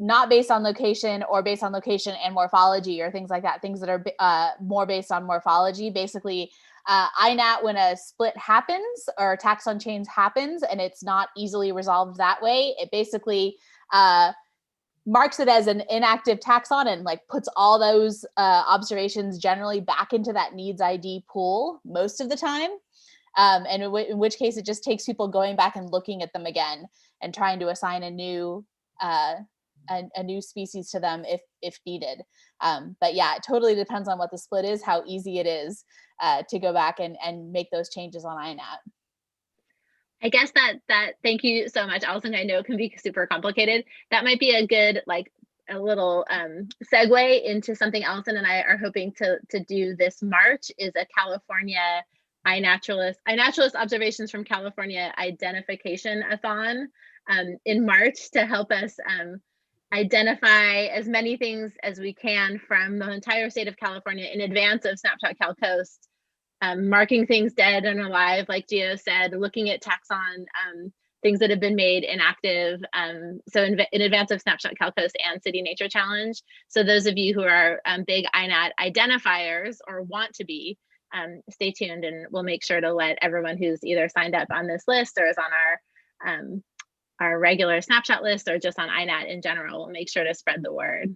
not based on location, or based on location and morphology, or things like that, things that are more based on morphology. Basically, iNat, when a split happens or taxon change happens and it's not easily resolved that way, it basically marks it as an inactive taxon and like puts all those observations generally back into that needs ID pool most of the time. And in which case it just takes people going back and looking at them again and trying to assign a new species to them if needed. But yeah, it totally depends on what the split is, how easy it is to go back and make those changes on iNat. I guess that thank you so much, Allison. I know it can be super complicated. That might be a good, like, a little segue into something Allison and I are hoping to do this March, is a California iNaturalist observations from California identification-a-thon in March, to help us identify as many things as we can from the entire state of California in advance of Snapshot Cal Coast, marking things dead and alive, like Gio said, looking at taxon things that have been made inactive. So in advance of Snapshot Cal Coast and City Nature Challenge. So those of you who are big iNat identifiers or want to be, stay tuned, and we'll make sure to let everyone who's either signed up on this list or is on our regular snapshot list or just on iNat in general, we'll make sure to spread the word.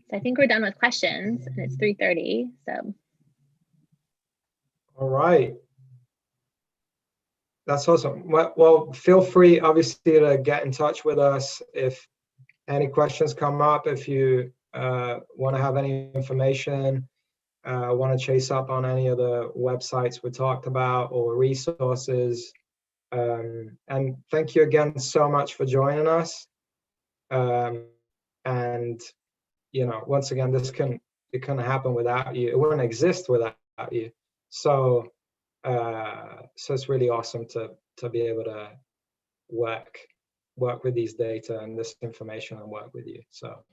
So I think we're done with questions, and it's 3:30, so. All right. That's awesome. Well, feel free, obviously, to get in touch with us if any questions come up. If you want to have any information, want to chase up on any of the websites we talked about or resources. And thank you again so much for joining us. And, once again, it couldn't happen without you. It wouldn't exist without you. So it's really awesome to be able to work with these data and this information and work with you. So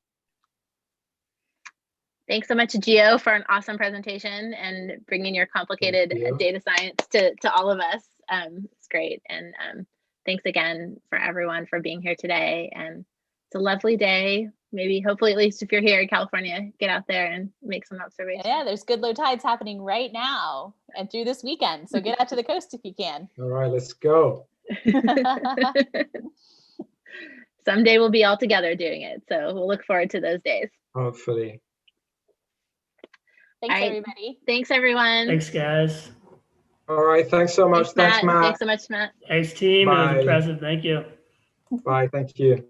thanks so much, Gio, for an awesome presentation and bringing your complicated data science to all of us. It's great. And thanks again for everyone for being here today. And it's a lovely day. Maybe, hopefully, at least if you're here in California, get out there and make some observations. Yeah, there's good low tides happening right now and through this weekend. So get out to the coast if you can. All right, let's go. Someday we'll be all together doing it. So we'll look forward to those days. Hopefully. Thanks, everybody. Thanks, everyone. Thanks, guys. All right, thanks so much. Thanks, Matt. Thanks so much, Matt. Thanks, team. Bye. It was impressive. Thank you. Bye, thank you.